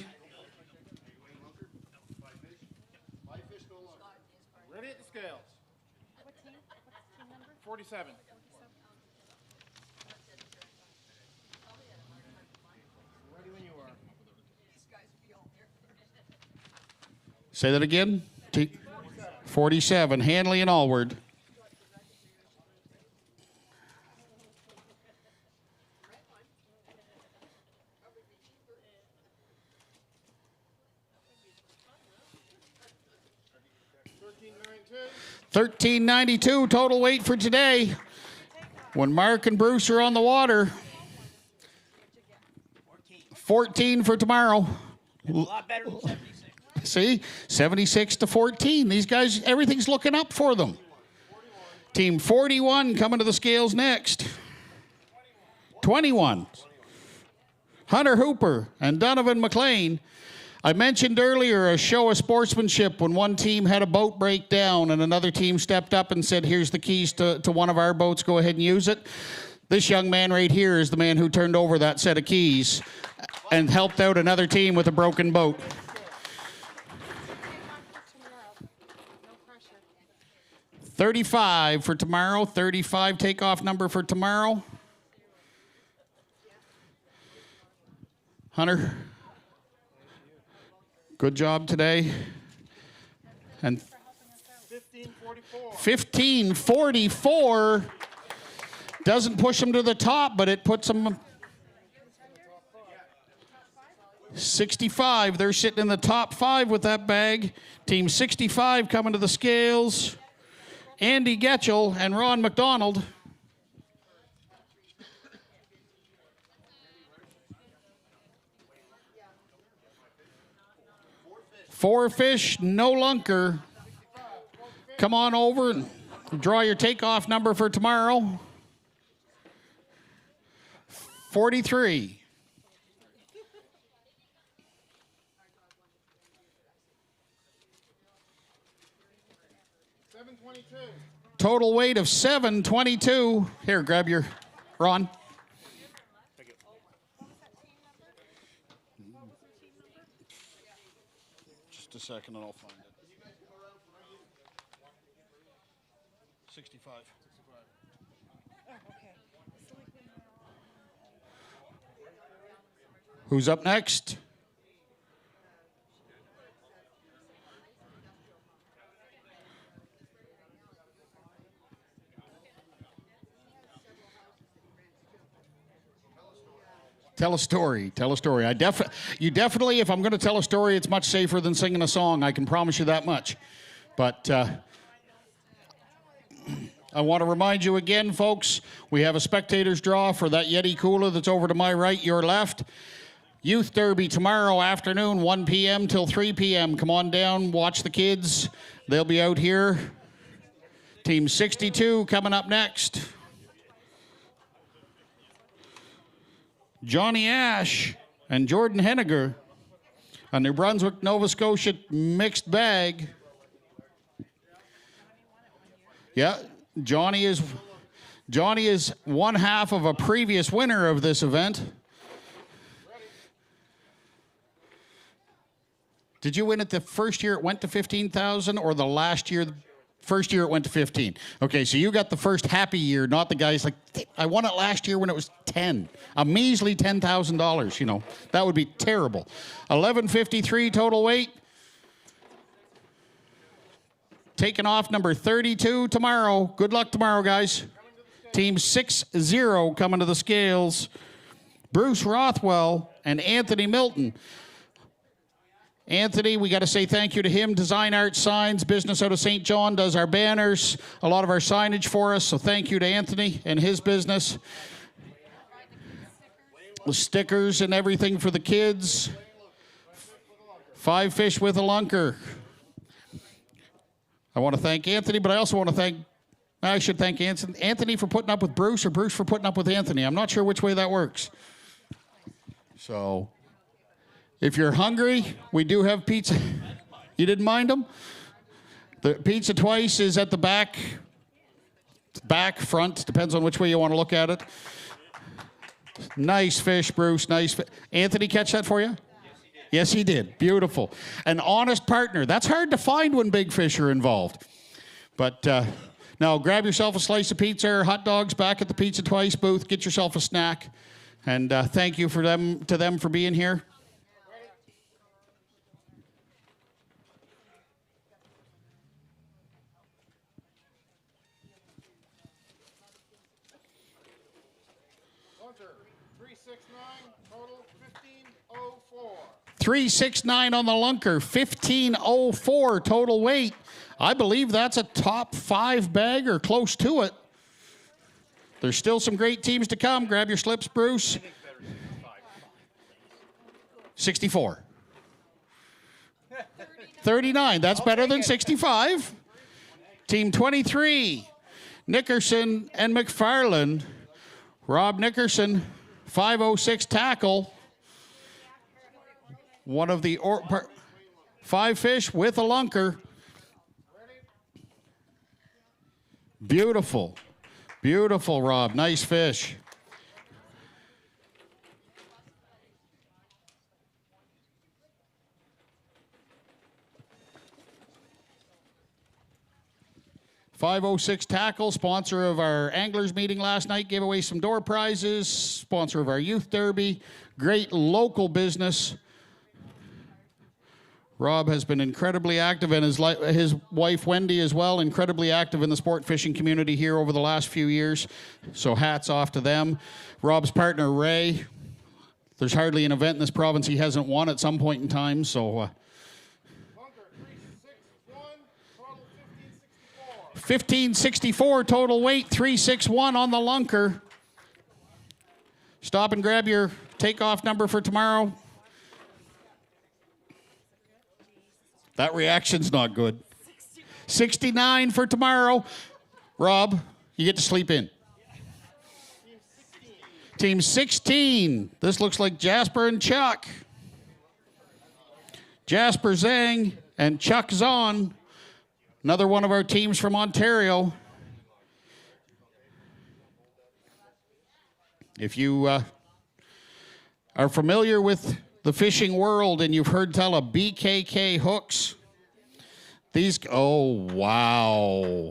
Ready at the scales. 47. Ready when you are. Say that again. 47, Hanley and Allward. $13.92 total weight for today. When Mark and Bruce are on the water, 14 for tomorrow. A lot better than 76. See, 76 to 14. These guys, everything's looking up for them. Team 41 coming to the scales next. 21. Hunter Hooper and Donovan McLean. I mentioned earlier a show of sportsmanship when one team had a boat break down and another team stepped up and said, here's the keys to one of our boats, go ahead and use it. This young man right here is the man who turned over that set of keys and helped out another team with a broken boat. $35 for tomorrow, 35 takeoff number for tomorrow. Hunter, good job today. And 1544 doesn't push them to the top, but it puts them 65. They're sitting in the top 5 with that bag. Team 65 coming to the scales. Andy Getchell and Ron McDonald. Four fish, no lunker. Come on over and draw your takeoff number for tomorrow. 43. Total weight of 722. Here, grab your Ron. Just a second and I'll find it. 65. Who's up next? Tell a story. Tell a story. You definitely, if I'm going to tell a story, it's much safer than singing a song. I can promise you that much. But I want to remind you again, folks, we have a spectators draw for that Yeti cooler that's over to my right, your left. Youth Derby tomorrow afternoon, 1 p.m. till 3 p.m. Come on down, watch the kids. They'll be out here. Team 62 coming up next. Johnny Ash and Jordan Henniger, a New Brunswick, Nova Scotia mixed bag. Yeah, Johnny is one half of a previous winner of this event. Did you win it the first year it went to 15,000 or the last year? First year it went to 15. Okay, so you got the first happy year, not the guys like, I won it last year when it was 10. A measly $10,000, you know. That would be terrible. 1153 total weight. taking off number 32 tomorrow. Good luck tomorrow, guys. Team 6-0 coming to the scales. Bruce Rothwell and Anthony Milton. Anthony, we got to say thank you to him. Design Art Signs, business out of St. John, does our banners, a lot of our signage for us. So thank you to Anthony and his business. The stickers and everything for the kids. 5 fish with a lunker. I want to thank Anthony, but I also want to I should thank Anthony for putting up with Bruce or Bruce for putting up with Anthony. I'm not sure which way that works. So, if you're hungry, we do have pizza. You didn't mind them? The Pizza Twice is at the back, front, depends on which way you want to look at it. Nice fish, Bruce, nice fish. Anthony catch that for you? Yes, he did. Beautiful. An honest partner. That's hard to find when big fish are involved. But now grab yourself a slice of pizza or hot dogs back at the Pizza Twice booth. Get yourself a snack. And thank you to them for being here. Hunter, 369, total 1504. 369 on the lunker, 1504 total weight. I believe that's a top 5 bag or close to it. There's still some great teams to come. Grab your slips, Bruce. 64. 39. That's better than 65. Team 23, Nickerson and McFarland. Rob Nickerson, 506 tackle. One of the 5 fish with a lunker. Beautiful. Beautiful, Rob. Nice fish. .506 tackle, sponsor of our anglers meeting last night, gave away some door prizes, sponsor of our youth derby, great local business. Rob has been incredibly active, and his wife Wendy as well, incredibly active in the sport fishing community here over the last few years. So hats off to them. Rob's partner Ray, there's hardly an event in this province he hasn't won at some point in time. So 1564 total weight, 361 on the lunker. Stop and grab your takeoff number for tomorrow. That reaction's not good. 69 for tomorrow. Rob, you get to sleep in. Team 16. This looks like Jasper and Chuck. Jasper Zhang and Chuck Zahn. Another one of our teams from Ontario. If you are familiar with the fishing world and you've heard tell of BKK hooks, oh, wow.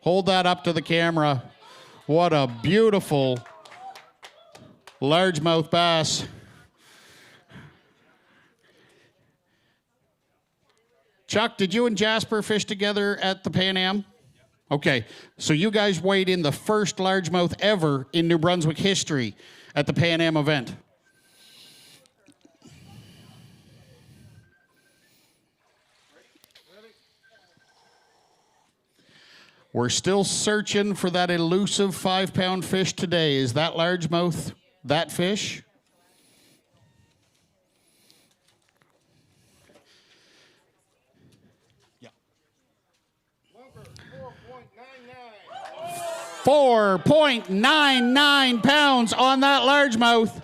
Hold that up to the camera. What a beautiful largemouth bass. Chuck, did you and Jasper fish together at the Pan Am? Okay, so you guys weighed in the first largemouth ever in New Brunswick history at the Pan Am event. We're still searching for that elusive 5-pound fish today. Is that largemouth that fish? Yeah. 4.99 pounds on that largemouth.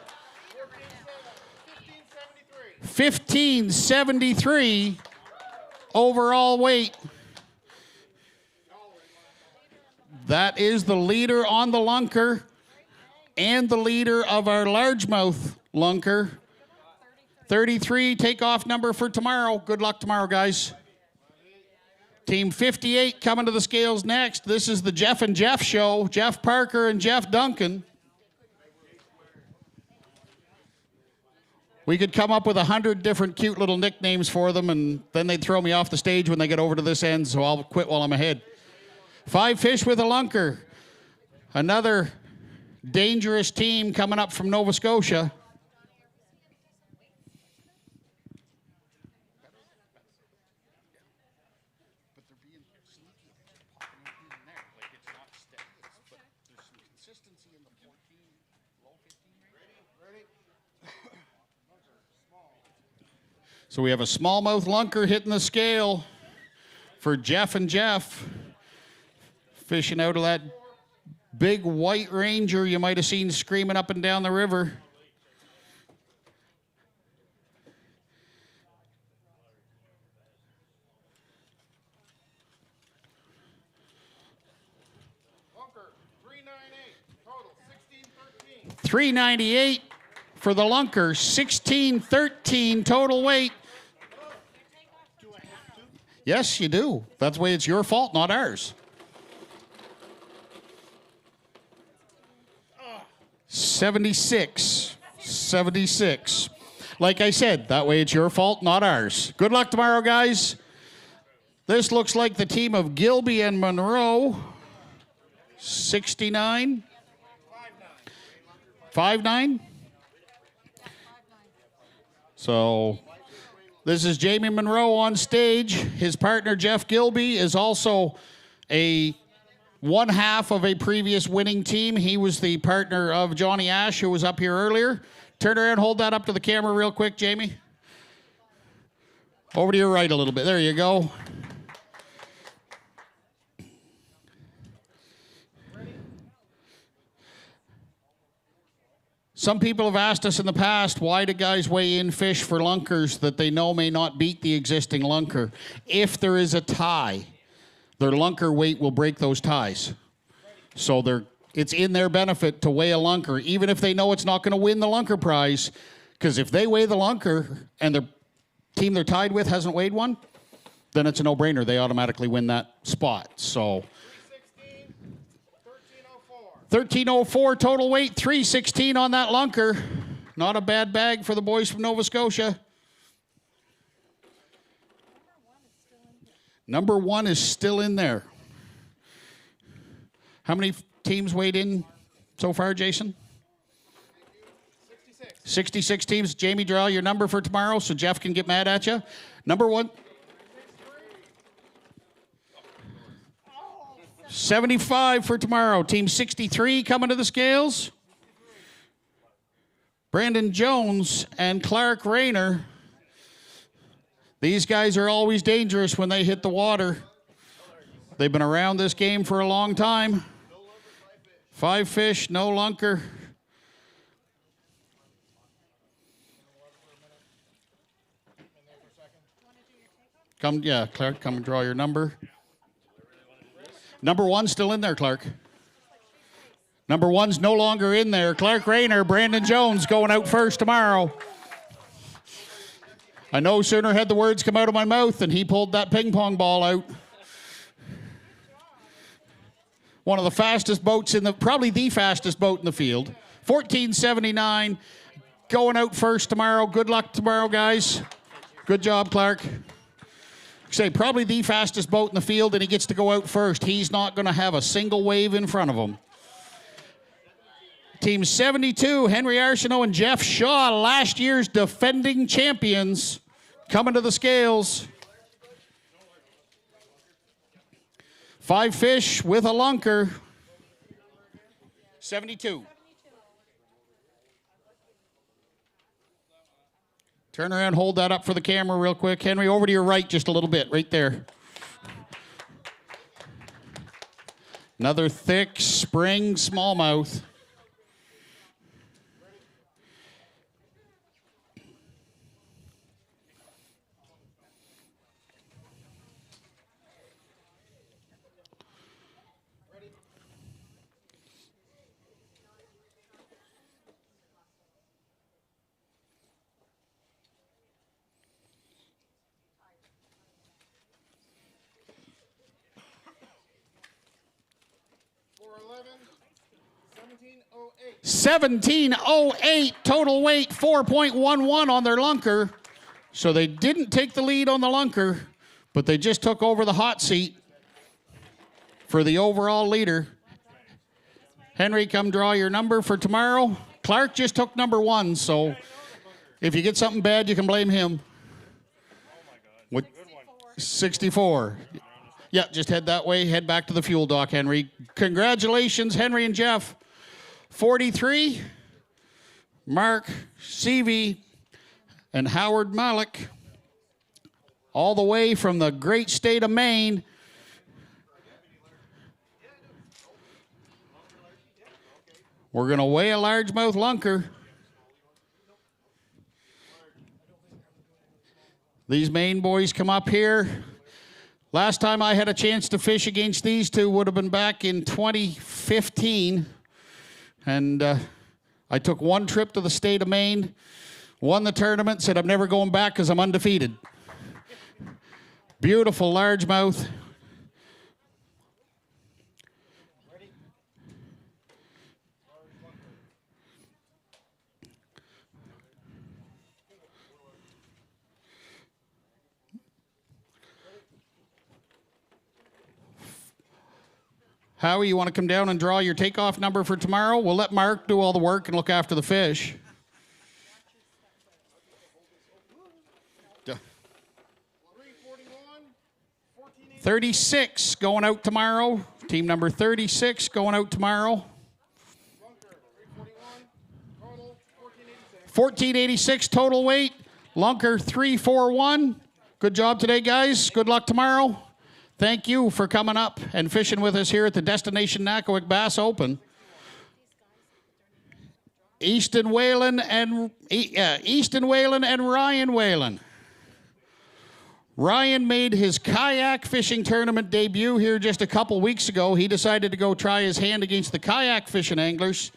1573 overall weight. That is the leader on the lunker and the leader of our largemouth lunker. 33 takeoff number for tomorrow. Good luck tomorrow, guys. Team 58 coming to the scales next. This is the Jeff and Jeff show. Jeff Parker and Jeff Duncan. We could come up with 100 different cute little nicknames for them, and then they'd throw me off the stage when they get over to this end, so I'll quit while I'm ahead. 5 fish with a lunker. Another dangerous team coming up from Nova Scotia. So we have a smallmouth lunker hitting the scale for Jeff and Jeff. Fishing out of that big white ranger you might have seen screaming up and down the river. Lunker, 398. Total, 1613. 398 for the lunker, 1613 total weight. Do I have to? Yes, you do. That's why it's your fault, not ours. 76. 76. Like I said, that way it's your fault, not ours. Good luck tomorrow, guys. This looks like the team of Gilby and Monroe. 69. 5-9. So this is Jamie Monroe on stage. His partner, Jeff Gilby, is also one half of a previous winning team. He was the partner of Johnny Ash, who was up here earlier. Turn around, hold that up to the camera real quick, Jamie. Over to your right a little bit. There you go. Some people have asked us in the past, why do guys weigh in fish for lunkers that they know may not beat the existing lunker? If there is a tie, their lunker weight will break those ties. So it's in their benefit to weigh a lunker, even if they know it's not going to win the lunker prize. Because if they weigh the lunker and the team they're tied with hasn't weighed one, then it's a no-brainer. They automatically win that spot. So 1304 total weight, 316 on that lunker. Not a bad bag for the boys from Nova Scotia. Number one is still in there. How many teams weighed in so far, Jason? 66 teams. Jamie, draw your number for tomorrow so Jeff can get mad at you. Number one. 75 for tomorrow. Team 63 coming to the scales. Brandon Jones and Clark Rayner. These guys are always dangerous when they hit the water. They've been around this game for a long time. 5 fish, no lunker. Clark, come and draw your number. Number one's still in there, Clark. Number one's no longer in there. Clark Rayner, Brandon Jones going out first tomorrow. I no sooner had the words come out of my mouth than he pulled that ping pong ball out. One of the fastest boats probably the fastest boat in the field. 1479, going out first tomorrow. Good luck tomorrow, guys. Good job, Clark. Say probably the fastest boat in the field, and he gets to go out first. He's not going to have a single wave in front of him. Team 72, Henry Arsenault and Jeff Shaw, last year's defending champions, coming to the scales. 5 fish with a lunker. 72. Turn around, hold that up for the camera real quick. Henry, over to your right just a little bit, right there. Another thick spring smallmouth. 1708 total weight, 4.11 on their lunker. So they didn't take the lead on the lunker, but they just took over the hot seat for the overall leader. Henry, come draw your number for tomorrow. Clark just took number 1, so if you get something bad, you can blame him. What? 64. Yeah, just head that way. Head back to the fuel dock, Henry. Congratulations, Henry and Jeff. 43, Mark Seavey and Howard Malik, all the way from the great state of Maine. We're going to weigh a largemouth lunker. These Maine boys come up here. Last time I had a chance to fish against these two would have been back in 2015. And I took one trip to the state of Maine, won the tournament, said I'm never going back because I'm undefeated. Beautiful largemouth. Howie, you want to come down and draw your takeoff number for tomorrow? We'll let Mark do all the work and look after the fish. 36 going out tomorrow. Team number 36 going out tomorrow. 1486 total weight. Lunker 341. Good job today, guys. Good luck tomorrow. Thank you for coming up and fishing with us here at the Destination Nackawic Bass Open. Easton Whalen and Ryan Whalen. Ryan made his kayak fishing tournament debut here just a couple weeks ago. He decided to go try his hand against the kayak fishing anglers.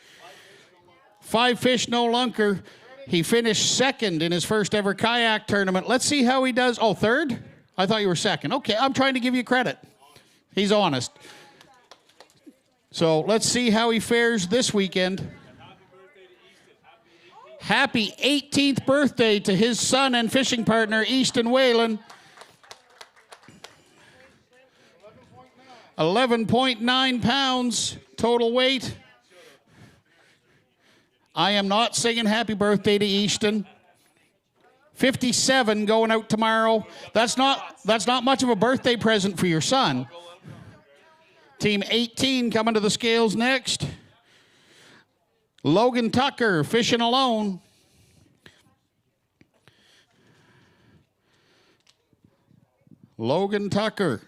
5 fish, no lunker. He finished second in his first ever kayak tournament. Let's see how he does. Oh, third? I thought you were second. Okay, I'm trying to give you credit. He's honest. So let's see how he fares this weekend. Happy 18th birthday to his son and fishing partner, Easton Whalen. 11.9 pounds total weight. I am not singing happy birthday to Easton. 57 going out tomorrow. That's not much of a birthday present for your son. Team 18 coming to the scales next. Logan Tucker fishing alone. Logan Tucker.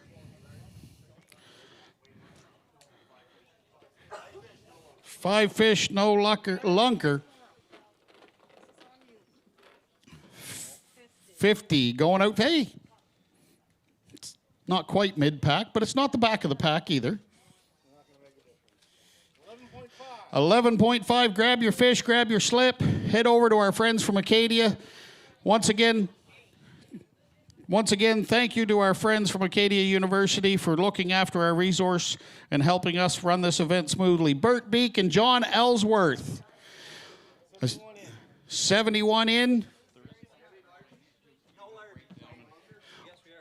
Five fish, no lunker. 50 going out. Hey, it's not quite mid-pack, but it's not the back of the pack either. 11.5. Grab your fish, grab your slip. Head over to our friends from Acadia. Once again, thank you to our friends from Acadia University for looking after our resource and helping us run this event smoothly. Bert Beek and John Ellsworth. 71 in.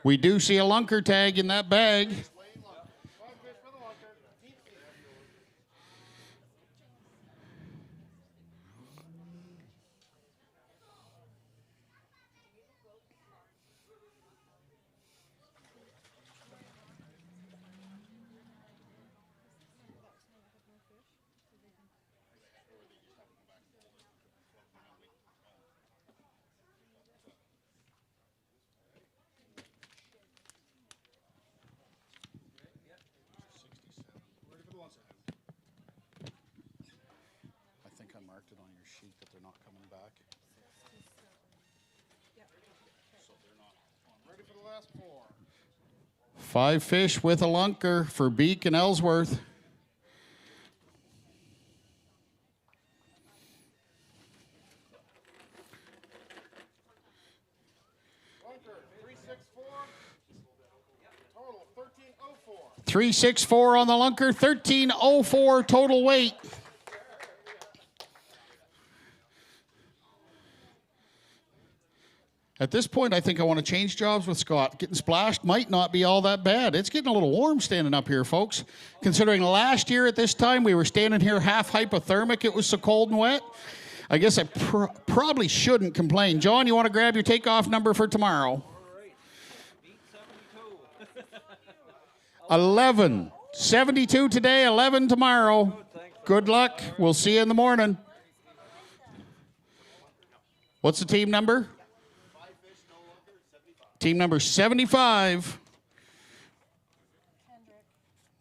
We do see a lunker tag in that bag. I think I marked it on your sheet that they're not coming back. So they're not ready for the last 4. 5 fish with a lunker for Beek and Ellsworth. Lunker 364. Total 1304. 364 on the lunker, 1304 total weight. At this point, I think I want to change jobs with Scott. Getting splashed might not be all that bad. It's getting a little warm standing up here, folks. Considering last year at this time, we were standing here half hypothermic. It was so cold and wet. I guess I probably shouldn't complain. John, you want to grab your takeoff number for tomorrow? All right. Beat 72. 11. 72 today, 11 tomorrow. Good luck. We'll see you in the morning. What's the team number? Team number 75.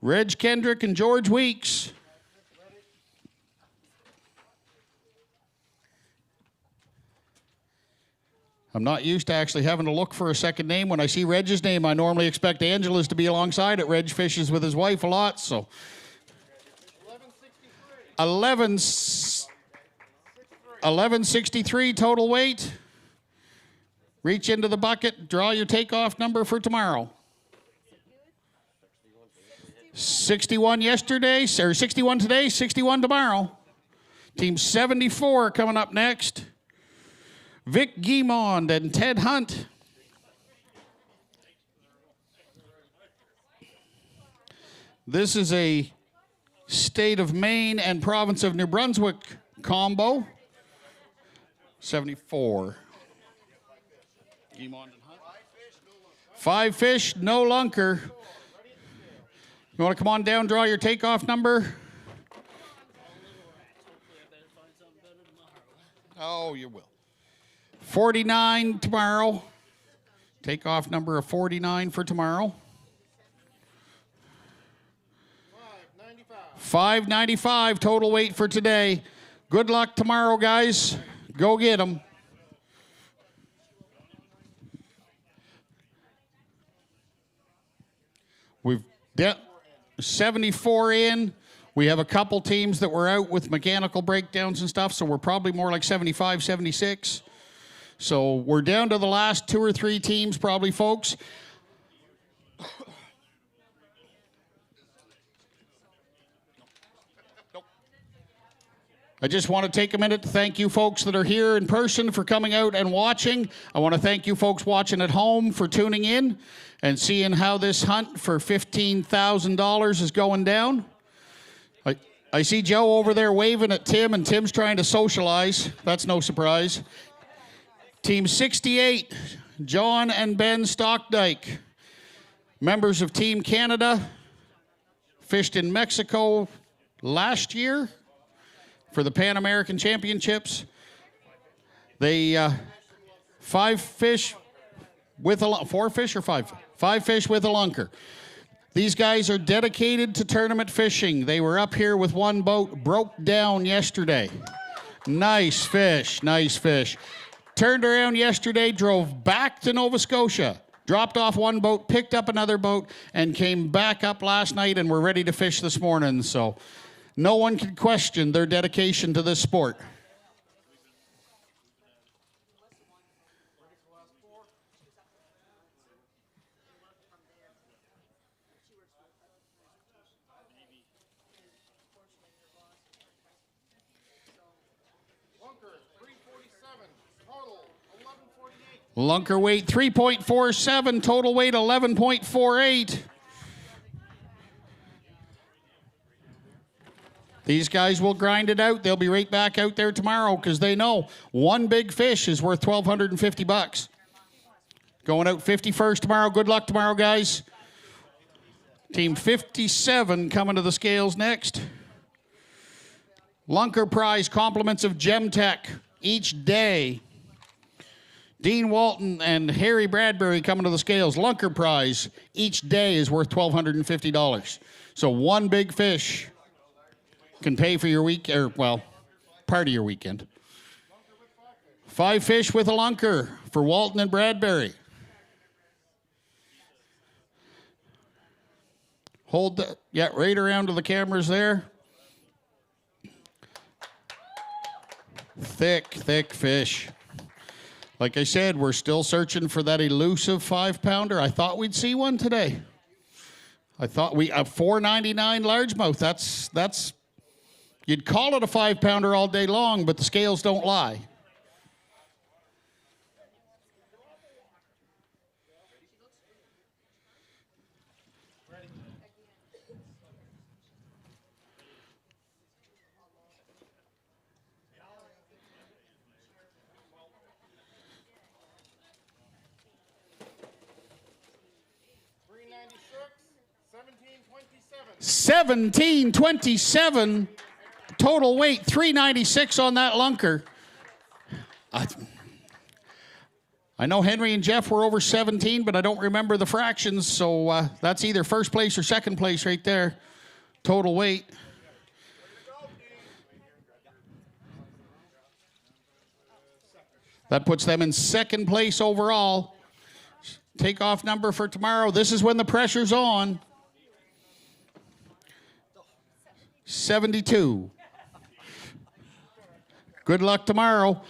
Reg Kendrick and George Weeks. I'm not used to actually having to look for a second name. When I see Reg's name, I normally expect Angela's to be alongside it. Reg fishes with his wife a lot, so. 1163 total weight. Reach into the bucket, draw your takeoff number for tomorrow. 61 yesterday, or 61 today, 61 tomorrow. Team 74 coming up next. Vic Guimond and Ted Hunt. This is a state of Maine and province of New Brunswick combo. 74. Guimond and Hunt. 5 fish, no lunker. You want to come on down, draw your takeoff number? Oh, you will. 49 tomorrow. Takeoff number of 49 for tomorrow. 595 total weight for today. Good luck tomorrow, guys. Go get them. We've 74 in. We have a couple teams that were out with mechanical breakdowns and stuff, so we're probably more like 75, 76. So we're down to the last 2 or 3 teams probably, folks. I just want to take a minute to thank you folks that are here in person for coming out and watching. I want to thank you folks watching at home for tuning in and seeing how this hunt for $15,000 is going down. I see Joe over there waving at Tim, and Tim's trying to socialize. That's no surprise. Team 68, John and Ben Stockdyke. Members of Team Canada, fished in Mexico last year for the Pan American Championships. They 5 fish with a 4 fish or 5? 5 fish with a lunker. These guys are dedicated to tournament fishing. They were up here with one boat, broke down yesterday. Nice fish, nice fish. Turned around yesterday, drove back to Nova Scotia, dropped off one boat, picked up another boat, and came back up last night, and we're ready to fish this morning. So no one can question their dedication to this sport. Lunker weight 3.47, total weight 11.48. These guys will grind it out. They'll be right back out there tomorrow because they know one big fish is worth $1,250. Going out 51st tomorrow. Good luck tomorrow, guys. Team 57 coming to the scales next. Lunker prize, compliments of Gemtech each day. Dean Walton and Harry Bradbury coming to the scales. Lunker prize each day is worth $1,250. So one big fish can pay for your week, or well, part of your weekend. 5 fish with a lunker for Walton and Bradbury. Hold the, yeah, right around to the cameras there. Thick, thick fish. Like I said, we're still searching for that elusive 5-pounder. I thought we'd see one today. I thought a $4.99 largemouth. That's you'd call it a 5-pounder all day long, but the scales don't lie. 1727 total weight, 396 on that lunker. I know Henry and Jeff were over 17, but I don't remember the fractions, so that's either first place or second place right there. Total weight. That puts them in second place overall. Takeoff number for tomorrow. This is when the pressure's on. 72. Good luck tomorrow.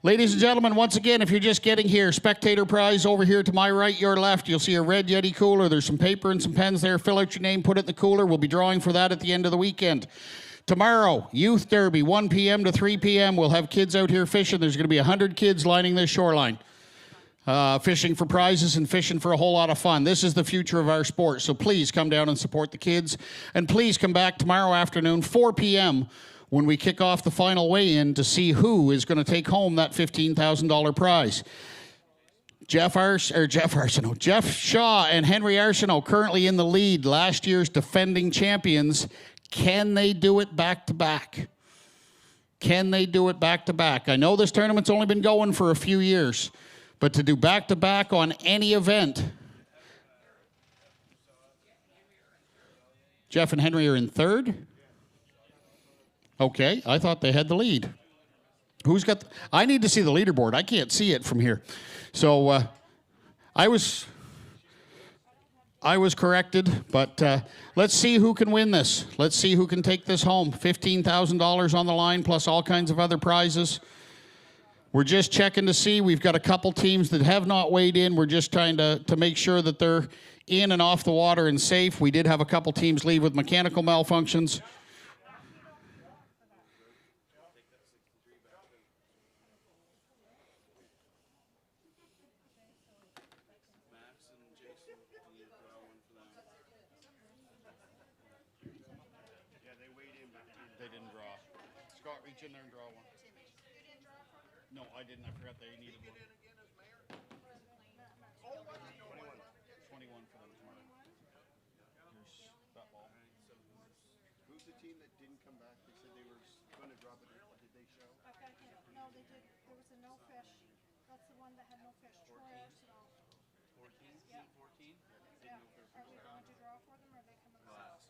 Ladies and gentlemen, once again, if you're just getting here, spectator prize over here to my right, your left. You'll see a red Yeti cooler. There's some paper and some pens there. Fill out your name, put it in the cooler. We'll be drawing for that at the end of the weekend. Tomorrow, Youth Derby, 1 p.m. to 3 p.m. We'll have kids out here fishing. There's going to be 100 kids lining this shoreline. Fishing for prizes and fishing for a whole lot of fun. This is the future of our sport, so please come down and support the kids. And please come back tomorrow afternoon, 4 p.m., when we kick off the final weigh-in to see who is going to take home that $15,000 prize. Jeff Shaw and Henry Arsenault currently in the lead, last year's defending champions. Can they do it back-to-back? Can they do it back-to-back? I know this tournament's only been going for a few years, but to do back-to-back on any event, Jeff and Henry are in third? Okay, I thought they had the lead. Who's got I need to see the leaderboard. I can't see it from here. So I was corrected, but let's see who can win this. Let's see who can take this home. $15,000 on the line, plus all kinds of other prizes. We're just checking to see. We've got a couple teams that have not weighed in. We're just trying to make sure that they're in and off the water and safe. We did have a couple teams leave with mechanical malfunctions. They didn't draw. Scott, reach in there and draw one. No, I didn't. I forgot they needed one. 21 for them tomorrow. Here's that ball. Who's the team that didn't come back? They said they were going to drop it. Did they show? I've got him. No, they did. There was a no fish. That's the one that had no fish. 14. 14? Yeah. 14? Yeah. Are we going to draw for them, or are they coming back?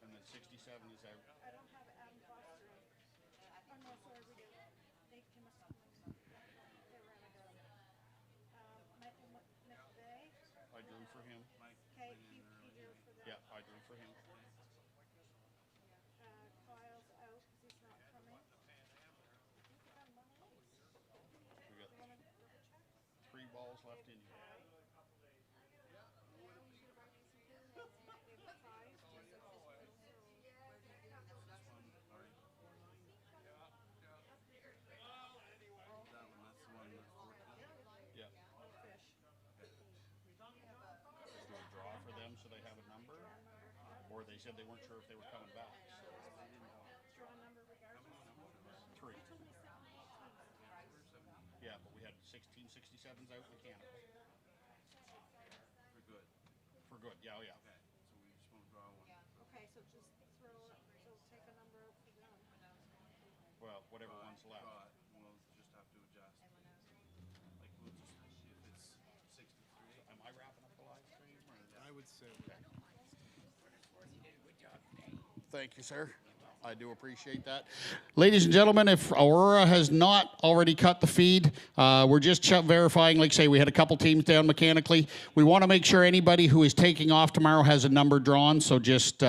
And then 67 is out. I don't have Adam Foster. Oh, no, sorry, we do. They must have they ran it out. Michael McVeigh. I drew for him. Okay, he drew for them. Yeah, I drew for him. Kyle's out because he's not coming. We got 3 balls left in here. Yeah. Let's do a draw for them so they have a number. Or they said they weren't sure if they were coming back. So. Draw number regardless. 3. Yeah, but we had 1667s out mechanical. For good. For good, yeah, oh yeah. Okay, so we just want to draw one. Okay, so just take a number out for them. Well, whatever one's left. Draw it, we'll just have to adjust. Like, we'll just, if it's 63. Am I wrapping up the live stream? Or? I would say. Okay. Thank you, sir. I do appreciate that. Ladies and gentlemen, if Aurora has not already cut the feed, we're just verifying. Like I say, we had a couple teams down mechanically. We want to make sure anybody who is taking off tomorrow has a number drawn. So just,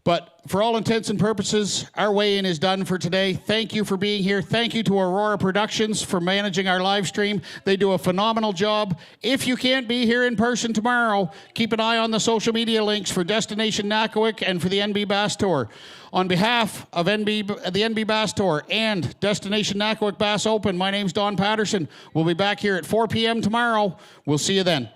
but for all intents and purposes, our weigh-in is done for today. Thank you for being here. Thank you to Aurora Productions for managing our live stream. They do a phenomenal job. If you can't be here in person tomorrow, keep an eye on the social media links for Destination Nackawic and for the NB Bass Tour. On behalf of the NB Bass Tour and Destination Nackawic Bass Open, my name's Don Patterson. We'll be back here at 4 p.m. tomorrow. We'll see you then.